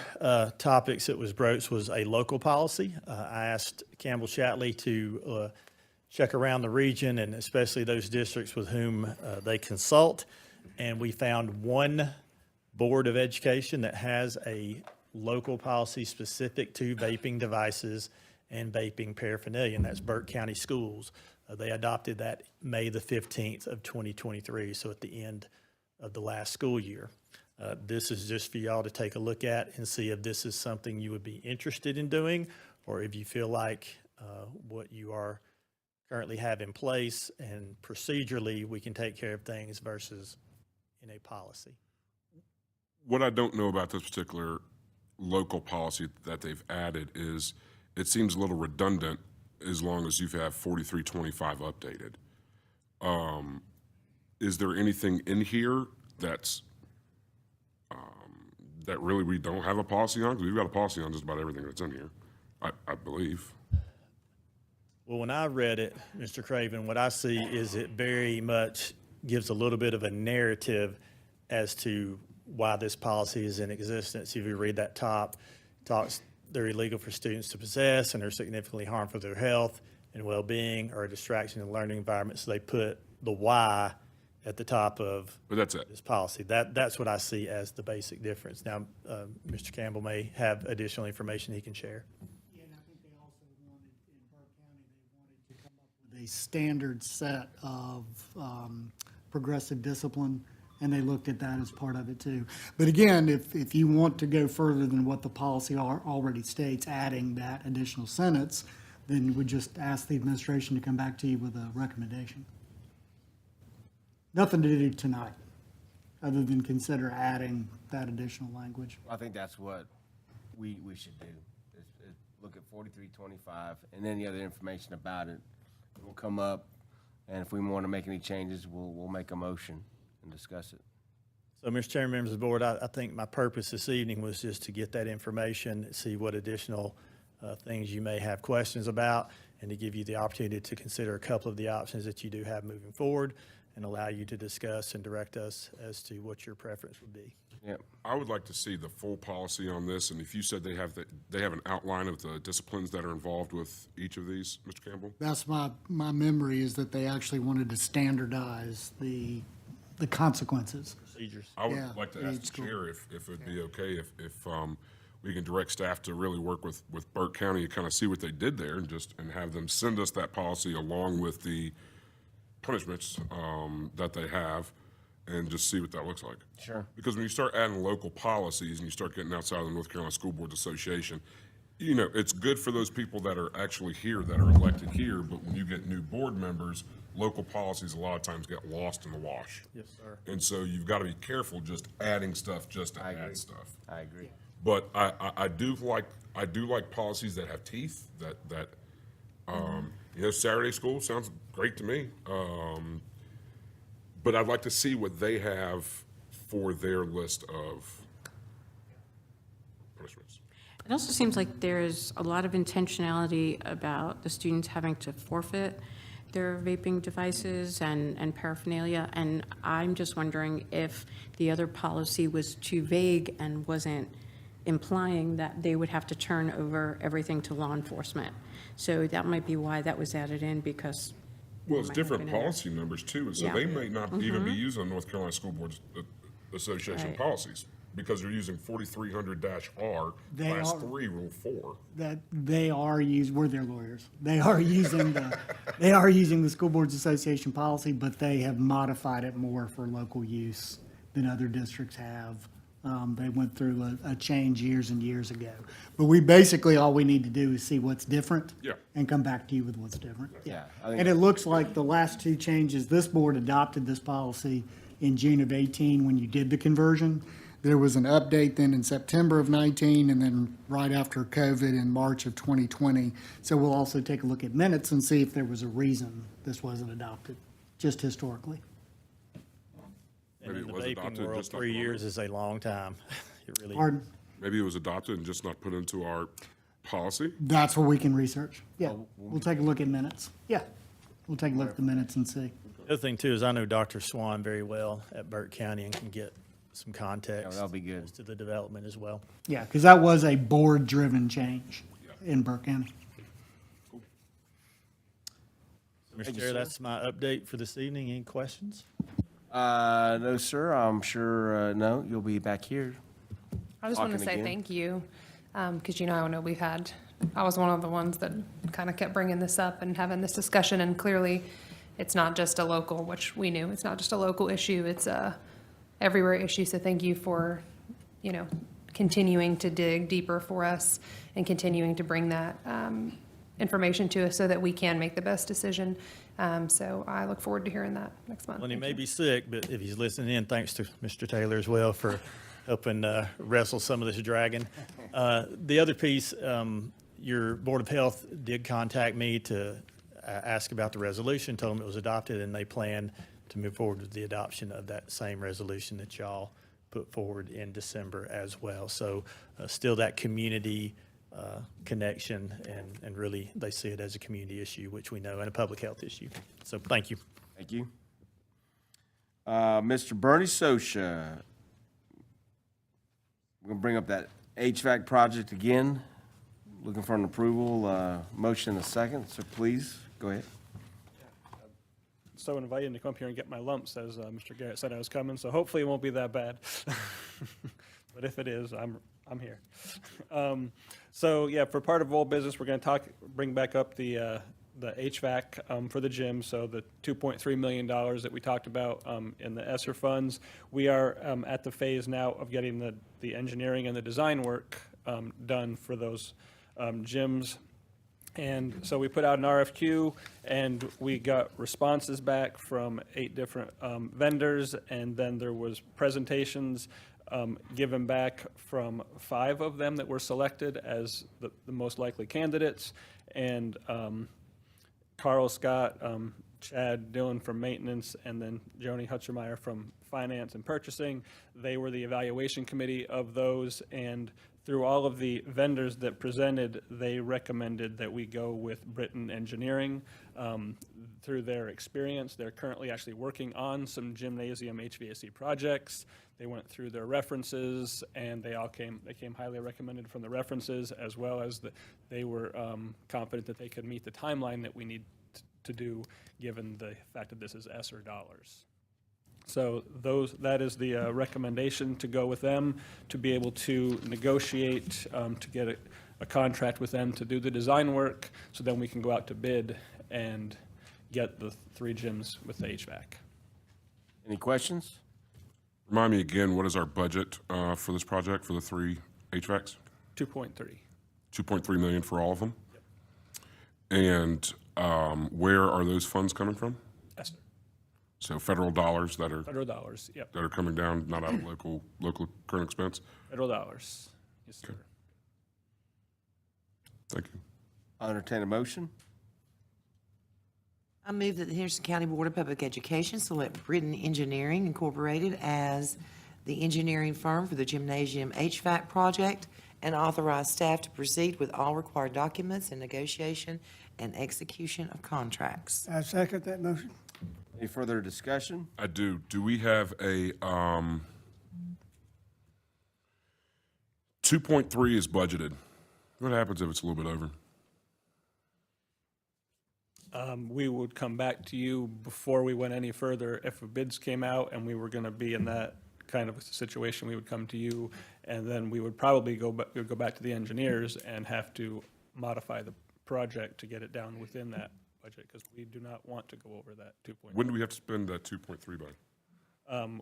topics that was broached was a local policy. I asked Campbell Shatley to check around the region and especially those districts with whom they consult, and we found one Board of Education that has a local policy specific to vaping devices and vaping paraphernalia, and that's Burke County Schools. They adopted that May the 15th of 2023, so at the end of the last school year. This is just for y'all to take a look at and see if this is something you would be interested in doing, or if you feel like what you are currently have in place and procedurally we can take care of things versus in a policy.
What I don't know about this particular local policy that they've added is it seems a little redundant as long as you have 4325 updated. Is there anything in here that's that really we don't have a policy on? Because we've got a policy on just about everything that's in here, I believe.
Well, when I read it, Mr. Craven, what I see is it very much gives a little bit of a narrative as to why this policy is in existence. If you read that top, it talks they're illegal for students to possess and are significantly harmful to their health and well-being or a distraction in the learning environment. So they put the why at the top of
But that's it.
this policy. That's what I see as the basic difference. Now, Mr. Campbell may have additional information he can share.
Yeah, and I think they also wanted, in Burke County, they wanted to come up with a standard set of progressive discipline, and they looked at that as part of it too. But again, if you want to go further than what the policy already states, adding that additional sentence, then you would just ask the administration to come back to you with a recommendation. Nothing to do tonight, other than consider adding that additional language.
I think that's what we should do, is look at 4325, and any other information about it will come up, and if we want to make any changes, we'll make a motion and discuss it.
So, Mr. Chairman, members of the board, I think my purpose this evening was just to get that information, see what additional things you may have questions about, and to give you the opportunity to consider a couple of the options that you do have moving forward, and allow you to discuss and direct us as to what your preference would be.
Yeah.
I would like to see the full policy on this, and if you said they have an outline of the disciplines that are involved with each of these, Mr. Campbell?
That's my memory, is that they actually wanted to standardize the consequences.
Procedures.
I would
Yeah,
like to ask
each
the
school.
chair if it'd be okay if we can direct staff to really work with Burke County and kind of see what they did there and have them send us that policy along with the punishments that they have and just see what that looks like.
Sure.
Because when you start adding local policies and you start getting outside of the North Carolina School Boards Association, you know, it's good for those people that are actually here, that are elected here, but when you get new board members, local policies a lot of times get lost in the wash.
Yes, sir.
And so you've got to be careful just adding stuff just to add stuff.
I agree.
But I do like policies that have teeth, that you know, Saturday school sounds great to me. But I'd like to see what they have for their list of punishments.
It also seems like there's a lot of intentionality about the students having to forfeit their vaping devices and paraphernalia, and I'm just wondering if the other policy was too vague and wasn't implying that they would have to turn over everything to law enforcement. So that might be why that was added in, because
Well, it's
might have
different
been in there.
policy numbers too, and so
Yeah.
they may not even be using North Carolina School Boards Association
Right.
policies because they're using 4300-R,
They
Class
are.
3, Rule 4.
That they are we're their lawyers. They are using the School Boards Association policy, but they have modified it more for local use than other districts have. They went through a change years and years ago. But we basically, all we need to do is see what's different.
Yeah.
And come back to you with what's different.
Yeah, I think-
And it looks like the last two changes, this board adopted this policy in June of 18 when you did the conversion. There was an update then in September of 19, and then right after COVID in March of 2020. So we'll also take a look at minutes and see if there was a reason this wasn't adopted, just historically.
And
Maybe
in
it
the
was
vaping
adopted,
world,
just not
3
put on
years
it.
is a long time. It really is.
Pardon?
Maybe it was adopted and just not put into our policy?
That's what we can research. Yeah, we'll take a look at minutes. Yeah, we'll take a look at the minutes and see.
The other thing too is I know Dr. Swan very well at Burke County and can get some context.
Yeah, that'll be good.
As to the development as well.
Yeah, because that was a board-driven change in Burke County.
Mr. Chair, that's my update for this evening. Any questions?
No, sir, I'm sure, no, you'll be back here.
I just want to
Talking
say
again.
thank you, because I know I was one of the ones that kind of kept bringing this up and having this discussion, and clearly, it's not just a local, which we knew, it's not just a local issue, it's a everywhere issue, so thank you for, continuing to dig deeper for us and continuing to bring that information to us so that we can make the best decision. So I look forward to hearing that next month.
Well, and he
Thank
may
you.
be sick, but if he's listening in, thanks to Mr. Taylor as well for helping wrestle some of this dragon. The other piece, your Board of Health did contact me to ask about the resolution, told them it was adopted, and they plan to move forward with the adoption of that same resolution that y'all put forward in December as well. So still that community connection, and really they see it as a community issue, which we know, and a public health issue. So thank you.
Thank you. Mr. Bernie Sosha. We're going to bring up that HVAC project again. Looking for an approval, motion and a second, so please, go ahead.
So invited to come up here and get my lumps, as Mr. Garrett said I was coming, so hopefully it won't be that bad. But if it is, I'm here. So yeah, for part of old business, we're going to bring back up the HVAC for the gym. So the $2.3 million that we talked about in the ESSER funds. We are at the phase now of getting the engineering and the design work done for those gyms. And so we put out an RFQ, and we got responses back from 8 different vendors, and then there was presentations given back from 5 of them that were selected as the most likely candidates. And Carl Scott, Chad Dillon from maintenance, and then Joni Hutchermeyer from finance and purchasing. They were the evaluation committee of those, and through all of the vendors that presented, they recommended that we go with Britton Engineering. Through their experience, they're currently actually working on some gymnasium HVAC projects. They went through their references, and they came highly recommended from the references, as well as they were confident that they could meet the timeline that we need to do, given the fact that this is ESSER dollars. So that is the recommendation, to go with them, to be able to negotiate, to get a contract with them to do the design work, so then we can go out to bid and get the 3 gyms with the HVAC.
Any questions?
Remind me again, what is our budget for this project for the 3 HVACs?
2.3.
2.3 million for all of them? And where are those funds coming from?
ESSER.
So federal dollars that are
Federal dollars, yep.
that are coming down, not out of local current expense?
Federal dollars. Yes, sir.
Thank you.
I'll entertain a motion.
I move that the Henderson County Board of Public Education select Britton Engineering Incorporated as the engineering firm for the gymnasium HVAC project, and authorize staff to proceed with all required documents and negotiation and execution of contracts.
I second that motion.
Any further discussion?
I do. Do we have a 2.3 is budgeted? What happens if it's a little bit over?
We would come back to you before we went any further. If bids came out and we were going to be in that kind of a situation, we would come to you, and then we would probably go back to the engineers and have to modify the project to get it down within that budget, because we do not want to go over that 2.3.
When do we have to spend that 2.3 by?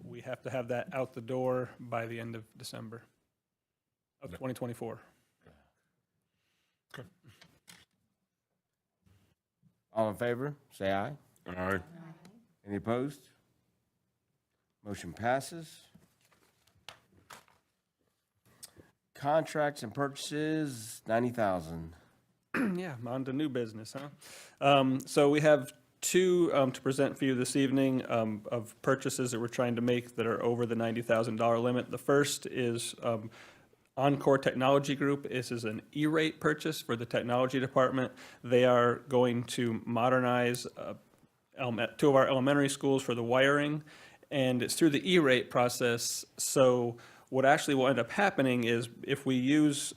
We have to have that out the door by the end of December of 2024.
Okay.
All in favor, say aye.
Aye.
Any opposed? Motion passes. Contracts and purchases, 90,000.
Yeah, on to new business, huh? So we have 2 to present for you this evening of purchases that we're trying to make that are over the $90,000 limit. The first is Encore Technology Group. This is an E-rate purchase for the technology department. They are going to modernize 2 of our elementary schools for the wiring, and it's through the E-rate process. So what actually will end up happening is, if we use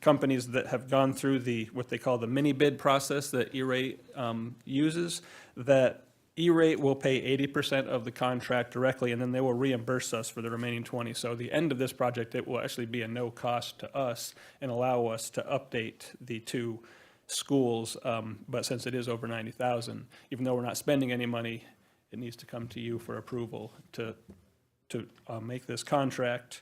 companies that have gone through what they call the mini bid process that E-rate uses, that E-rate will pay 80% of the contract directly, and then they will reimburse us for the remaining 20. So the end of this project, it will actually be a no cost to us and allow us to update the two schools. But since it is over 90,000, even though we're not spending any money, it needs to come to you for approval to make this contract.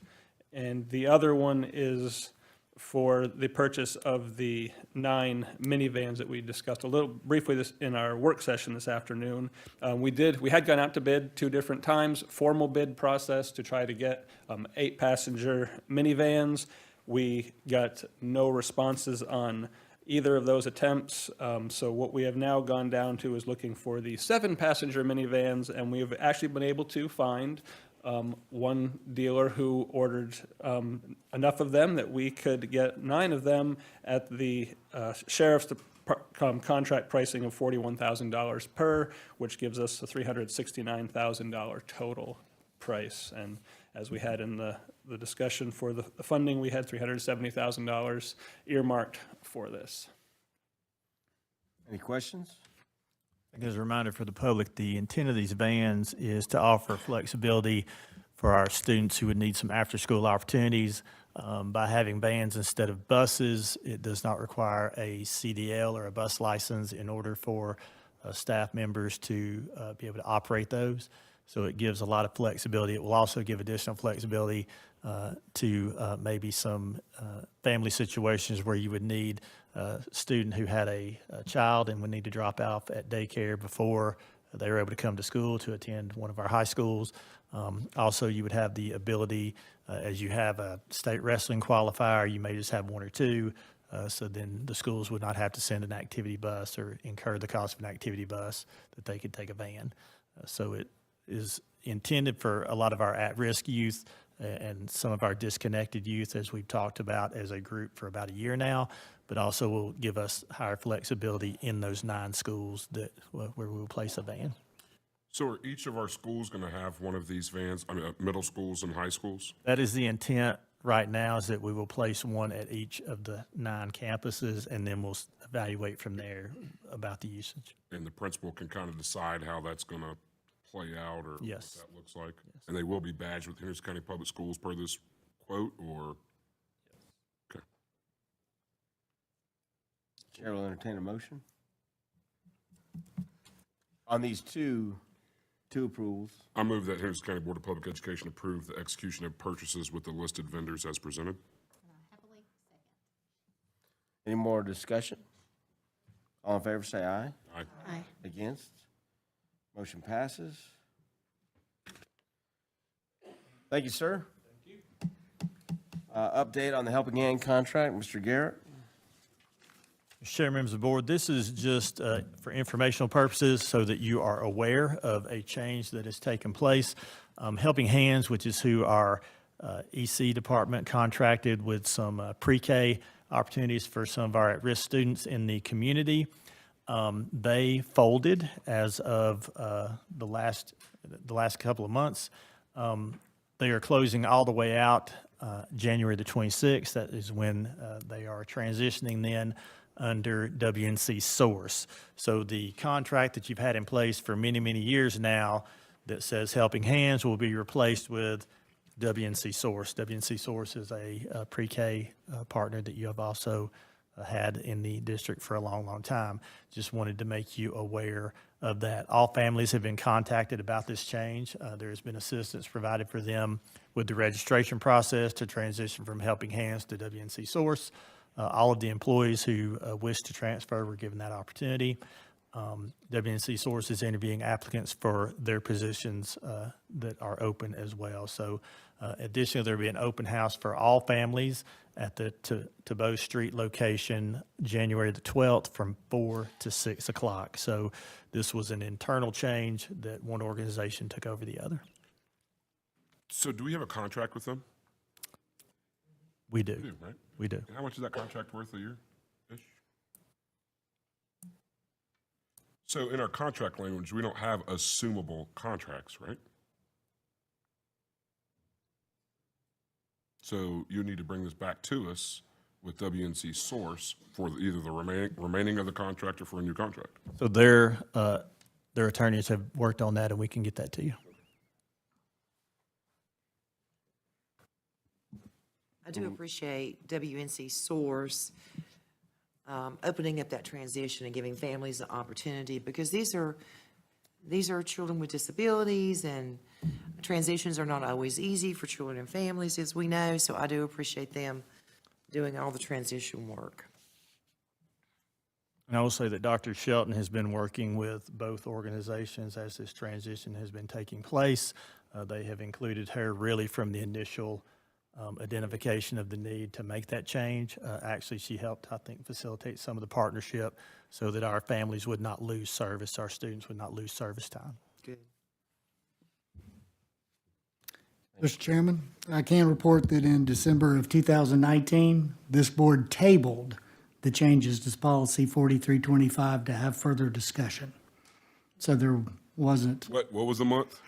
And the other one is for the purchase of the 9 minivans that we discussed a little briefly this in our work session this afternoon. We had gone out to bid 2 different times, formal bid process to try to get 8-passenger minivans. We got no responses on either of those attempts. So what we have now gone down to is looking for the 7-passenger minivans, and we have actually been able to find one dealer who ordered enough of them that we could get 9 of them at the sheriff's contract pricing of $41,000 per, which gives us a $369,000 total price. And as we had in the discussion for the funding, we had $370,000 earmarked for this.
Any questions?
As a reminder for the public, the intent of these vans is to offer flexibility for our students who would need some after-school opportunities. By having vans instead of buses, it does not require a CDL or a bus license in order for staff members to be able to operate those. So it gives a lot of flexibility. It will also give additional flexibility to maybe some family situations where you would need a student who had a child and would need to drop off at daycare before they were able to come to school to attend one of our high schools. Also, you would have the ability, as you have a state wrestling qualifier, you may just have 1 or 2. So then the schools would not have to send an activity bus or incur the cost of an activity bus, that they could take a van. So it is intended for a lot of our at-risk youth and some of our disconnected youth, as we've talked about as a group for about a year now, but also will give us higher flexibility in those 9 schools that where we will place a van.
So are each of our schools going to have one of these vans, I mean, middle schools and high schools?
That is the intent right now, is that we will place one at each of the 9 campuses, and then we'll evaluate from there about the usage.
And the principal can kind of decide how that's going to play out, or
Yes.
what that looks like? Yes. And they will be badged with Henderson County Public Schools per this quote, or? Okay.
Chair will entertain a motion. On these two approvals,
I move that Henderson County Board of Public Education approve the execution of purchases with the listed vendors as presented.
any more discussion? All in favor, say aye.
Aye.
Aye.
Against? Motion passes. Thank you, sir. Thank you. Update on the Helping Hand contract, Mr. Garrett.
Mr. Chair, members of the board, this is just for informational purposes so that you are aware of a change that has taken place. Helping Hands, which is who our EC department contracted with some pre-K opportunities for some of our at-risk students in the community. They folded as of the last couple of months. They are closing all the way out January the 26th. That is when they are transitioning then under WNC Source. So the contract that you've had in place for many, many years now that says Helping Hands will be replaced with WNC Source. WNC Source is a pre-K partner that you have also had in the district for a long, long time. Just wanted to make you aware of that. All families have been contacted about this change. There has been assistance provided for them with the registration process to transition from Helping Hands to WNC Source. All of the employees who wish to transfer were given that opportunity. WNC Source is interviewing applicants for their positions that are open as well. So additionally, there will be an open house for all families at the Tebow Street location, January the 12th from 4 to 6 o'clock. So this was an internal change that one organization took over the other.
So do we have a contract with them?
We do.
We do, right?
We do.
And how much is that contract worth a year-ish? So in our contract language, we don't have assumable contracts, right? So you need to bring this back to us with WNC Source for either the remaining of the contract or for a new contract.
So their their attorneys have worked on that, and we can get that to you.
I do appreciate WNC Source opening up that transition and giving families the opportunity, because these are children with disabilities, and transitions are not always easy for children and families, as we know, so I do appreciate them doing all the transition work.
And I will say that Dr. Shelton has been working with both organizations as this transition has been taking place. They have included her really from the initial identification of the need to make that change. Actually, she helped, I think, facilitate some of the partnership so that our families would not lose service, our students would not lose service time.
Good.
Mr. Chairman, I can report that in December of 2019, this board tabled the changes to policy 4325 to have further discussion. So there wasn't.
What was the month?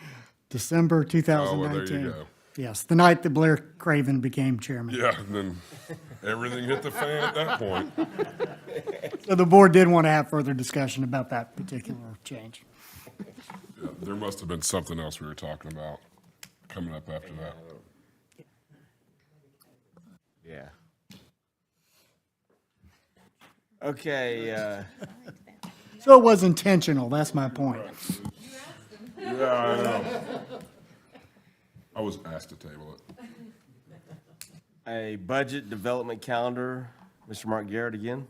December
Oh,
2019.
well, there you go.
Yes, the night that Blair Craven became chairman.
Yeah, and then everything hit the fan at that point.
So the board did want to have further discussion about that particular change.
Yeah, there must have been something else we were talking about coming up after that.
Yeah. Okay,
So it was intentional, that's my point.
Yeah, I know. I was asked to table it.
a budget development calendar. Mr. Mark Garrett again.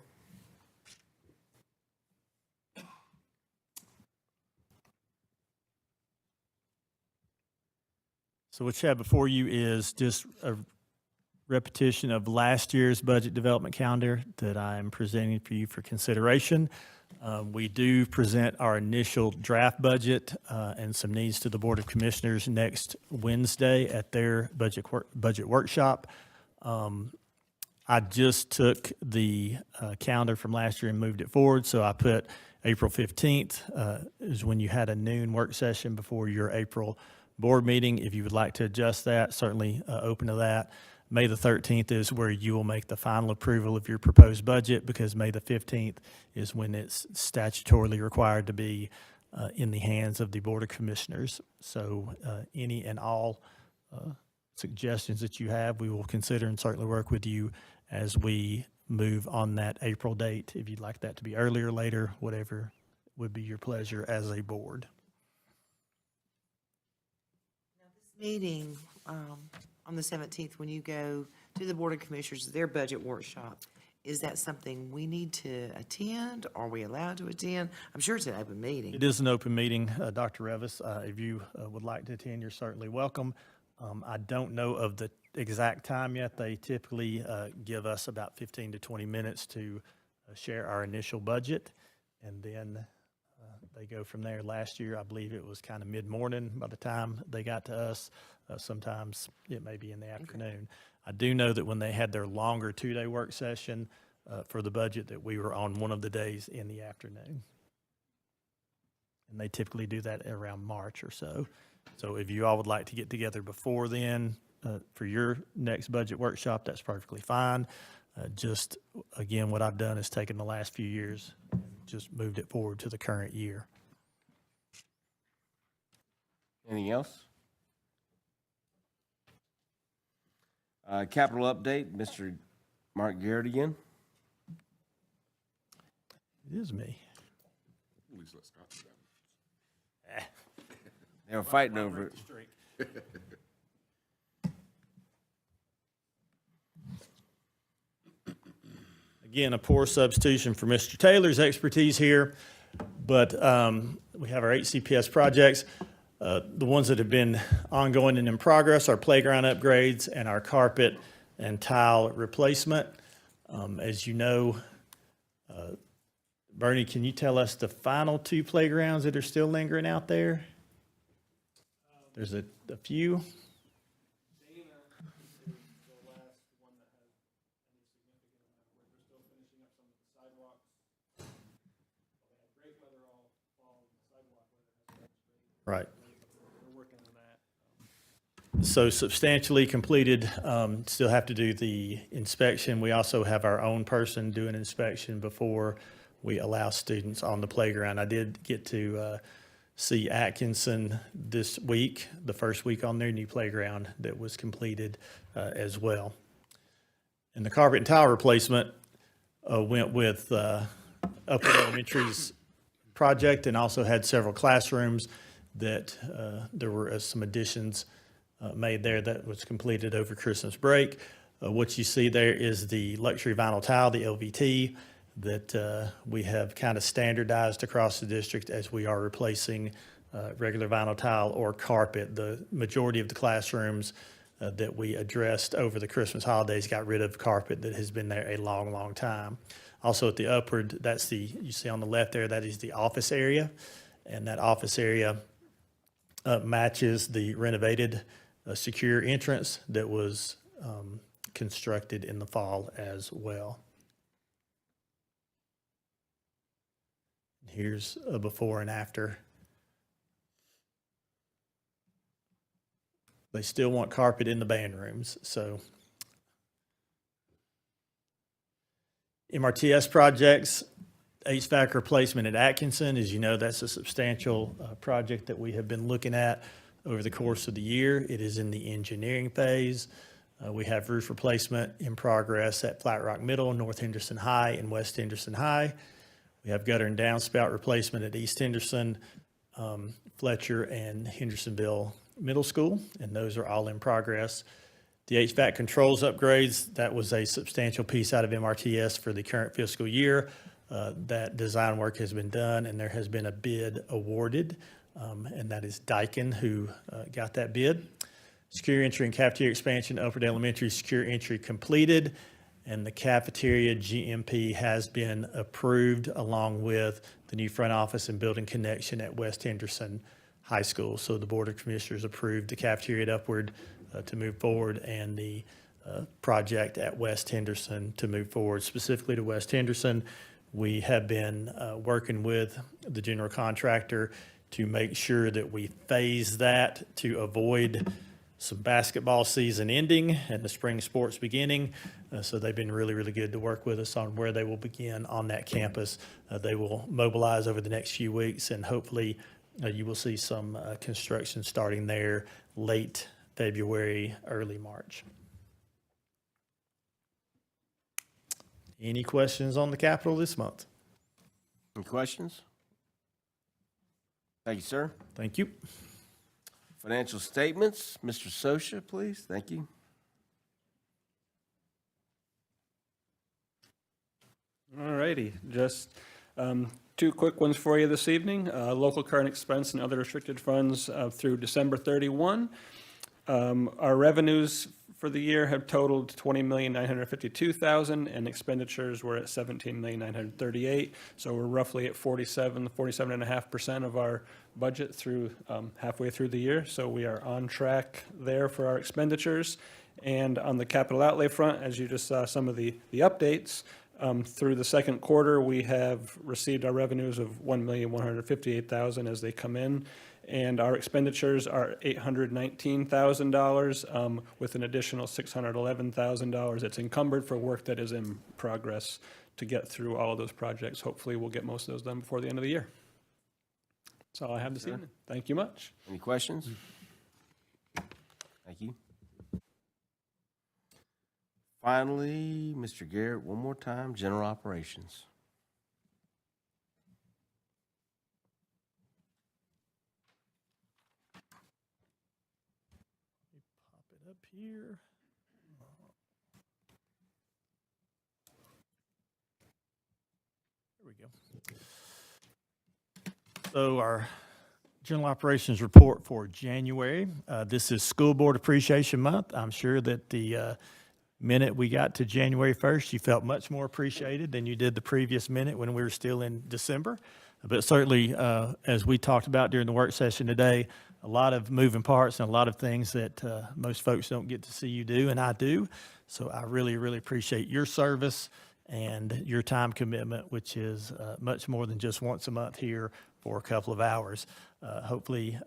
So what you have before you is just a repetition of last year's budget development calendar that I'm presenting for you for consideration. We do present our initial draft budget and some needs to the Board of Commissioners next Wednesday at their budget workshop. I just took the calendar from last year and moved it forward, so I put April 15th is when you had a noon work session before your April board meeting. If you would like to adjust that, certainly open to that. May the 13th is where you will make the final approval of your proposed budget, because May the 15th is when it's statutorily required to be in the hands of the Board of Commissioners. So any and all suggestions that you have, we will consider and certainly work with you as we move on that April date. If you'd like that to be earlier, later, whatever would be your pleasure as a board.
Meeting on the 17th, when you go to the Board of Commissioners, their budget workshop, is that something we need to attend? Are we allowed to attend? I'm sure it's an open meeting.
It is an open meeting, Dr. Revis. If you would like to attend, you're certainly welcome. I don't know of the exact time yet. They typically give us about 15 to 20 minutes to share our initial budget, and then they go from there. Last year, I believe it was kind of mid-morning by the time they got to us. Sometimes it may be in the afternoon. I do know that when they had their longer two-day work session for the budget, that we were on one of the days in the afternoon. And they typically do that around March or so. So if you all would like to get together before then for your next budget workshop, that's perfectly fine. Just, again, what I've done is taken the last few years, just moved it forward to the current year.
Anything else? Capital update, Mr. Mark Garrett again.
It is me.
At least let Scott do that.
They were fighting over it.
Again, a poor substitution for Mr. Taylor's expertise here, but we have our HCPS projects. The ones that have been ongoing and in progress are playground upgrades and our carpet and tile replacement. As you know, Bernie, can you tell us the final two playgrounds that are still lingering out there? There's a few. Right. So substantially completed, still have to do the inspection. We also have our own person do an inspection before we allow students on the playground. I did get to see Atkinson this week, the first week on their new playground that was completed as well. And the carpet and tile replacement went with Upward Elementary's project, and also had several classrooms that there were some additions made there that was completed over Christmas break. What you see there is the luxury vinyl tile, the LVT, that we have kind of standardized across the district as we are replacing regular vinyl tile or carpet. The majority of the classrooms that we addressed over the Christmas holidays got rid of carpet that has been there a long, long time. Also at the Upward, that's you see on the left there, that is the office area. And that office area matches the renovated secure entrance that was constructed in the fall as well. Here's a before and after. They still want carpet in the band rooms, so. MRTS projects, HVAC replacement at Atkinson. As you know, that's a substantial project that we have been looking at over the course of the year. It is in the engineering phase. We have roof replacement in progress at Flat Rock Middle, North Henderson High, and West Henderson High. We have gutter and downspout replacement at East Henderson, Fletcher, and Hendersonville Middle School, and those are all in progress. The HVAC controls upgrades, that was a substantial piece out of MRTS for the current fiscal year. That design work has been done, and there has been a bid awarded, and that is Daikin who got that bid. Secure entry and cafeteria expansion, Upward Elementary secure entry completed, and the cafeteria GMP has been approved along with the new front office and building connection at West Henderson High School. So the Board of Commissioners approved the cafeteria at Upward to move forward, and the project at West Henderson to move forward. Specifically to West Henderson, we have been working with the general contractor to make sure that we phase that to avoid some basketball season ending and the spring sports beginning. So they've been really, really good to work with us on where they will begin on that campus. They will mobilize over the next few weeks, and hopefully you will see some construction starting there late February, early March. Any questions on the Capitol this month?
Any questions? Thank you, sir.
Thank you.
Financial statements, Mr. Sosha, please. Thank you.
All righty, just two quick ones for you this evening. Local current expense and other restricted funds through December 31. Our revenues for the year have totaled $20,952,000, and expenditures were at $17,938,000. So we're roughly at 47.5% of our budget through halfway through the year. So we are on track there for our expenditures. And on the capital outlay front, as you just saw some of the updates, through the second quarter, we have received our revenues of $1,158,000 as they come in, and our expenditures are $819,000 with an additional $611,000 that's encumbered for work that is in progress to get through all of those projects. Hopefully, we'll get most of those done before the end of the year. That's all I have this evening. Thank you much.
Any questions? Thank you. Finally, Mr. Garrett, one more time, general operations.
Pop it up here. There we go. So our general operations report for January. This is School Board Appreciation Month. I'm sure that the minute we got to January 1st, you felt much more appreciated than you did the previous minute when we were still in December. But certainly, as we talked about during the work session today, a lot of moving parts and a lot of things that most folks don't get to see you do, and I do. So I really, really appreciate your service and your time commitment, which is much more than just once a month here for a couple of hours. Hopefully,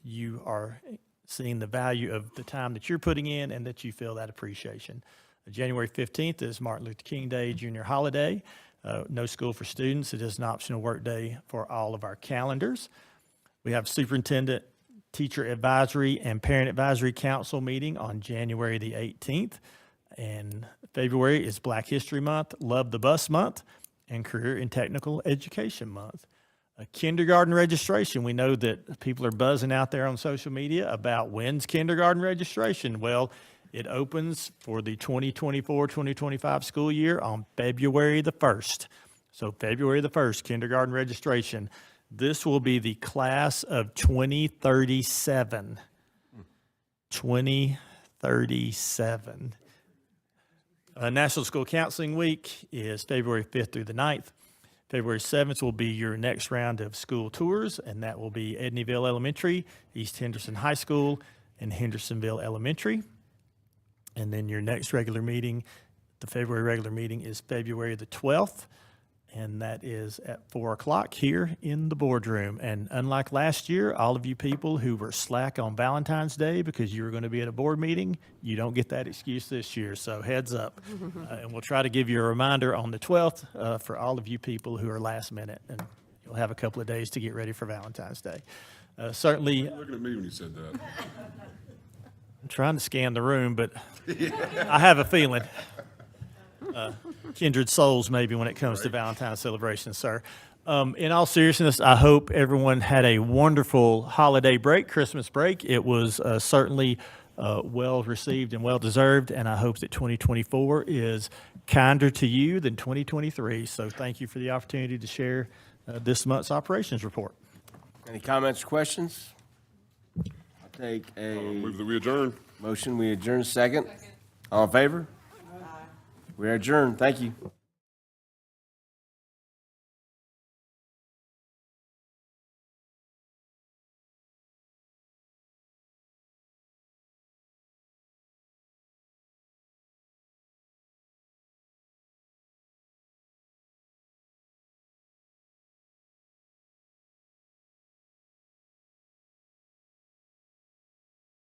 you are seeing the value of the time that you're putting in and that you feel that appreciation. January 15th is Martin Luther King Day junior holiday. No school for students. It is an optional work day for all of our calendars. We have Superintendent, Teacher Advisory, and Parent Advisory Council meeting on January the 18th. And February is Black History Month, Love the Bus Month, and Career and Technical Education Month. Kindergarten registration. We know that people are buzzing out there on social media about when's kindergarten registration. Well, it opens for the 2024-2025 school year on February the 1st. So February the 1st, kindergarten registration. This will be the class of 2037. 2037. National School Counseling Week is February 5th through the 9th. February 7th will be your next round of school tours, and that will be Edneyville Elementary, East Henderson High School, and Hendersonville Elementary. And then your next regular meeting, the February regular meeting, is February the 12th, and that is at 4 o'clock here in the boardroom. And unlike last year, all of you people who were slack on Valentine's Day because you were going to be at a board meeting, you don't get that excuse this year, so heads up. And we'll try to give you a reminder on the 12th for all of you people who are last minute, and you'll have a couple of days to get ready for Valentine's Day. Certainly,
You're looking at me when you said that.
I'm trying to scan the room, but I have a feeling. Kindred souls, maybe, when it comes to Valentine's celebrations, sir. In all seriousness, I hope everyone had a wonderful holiday break, Christmas break. It was certainly well received and well deserved, and I hope that 2024 is kinder to you than 2023. So thank you for the opportunity to share this month's operations report.
Any comments or questions? I'll take a
Move that we adjourn.
motion. We adjourn second. All in favor? We are adjourned. Thank you.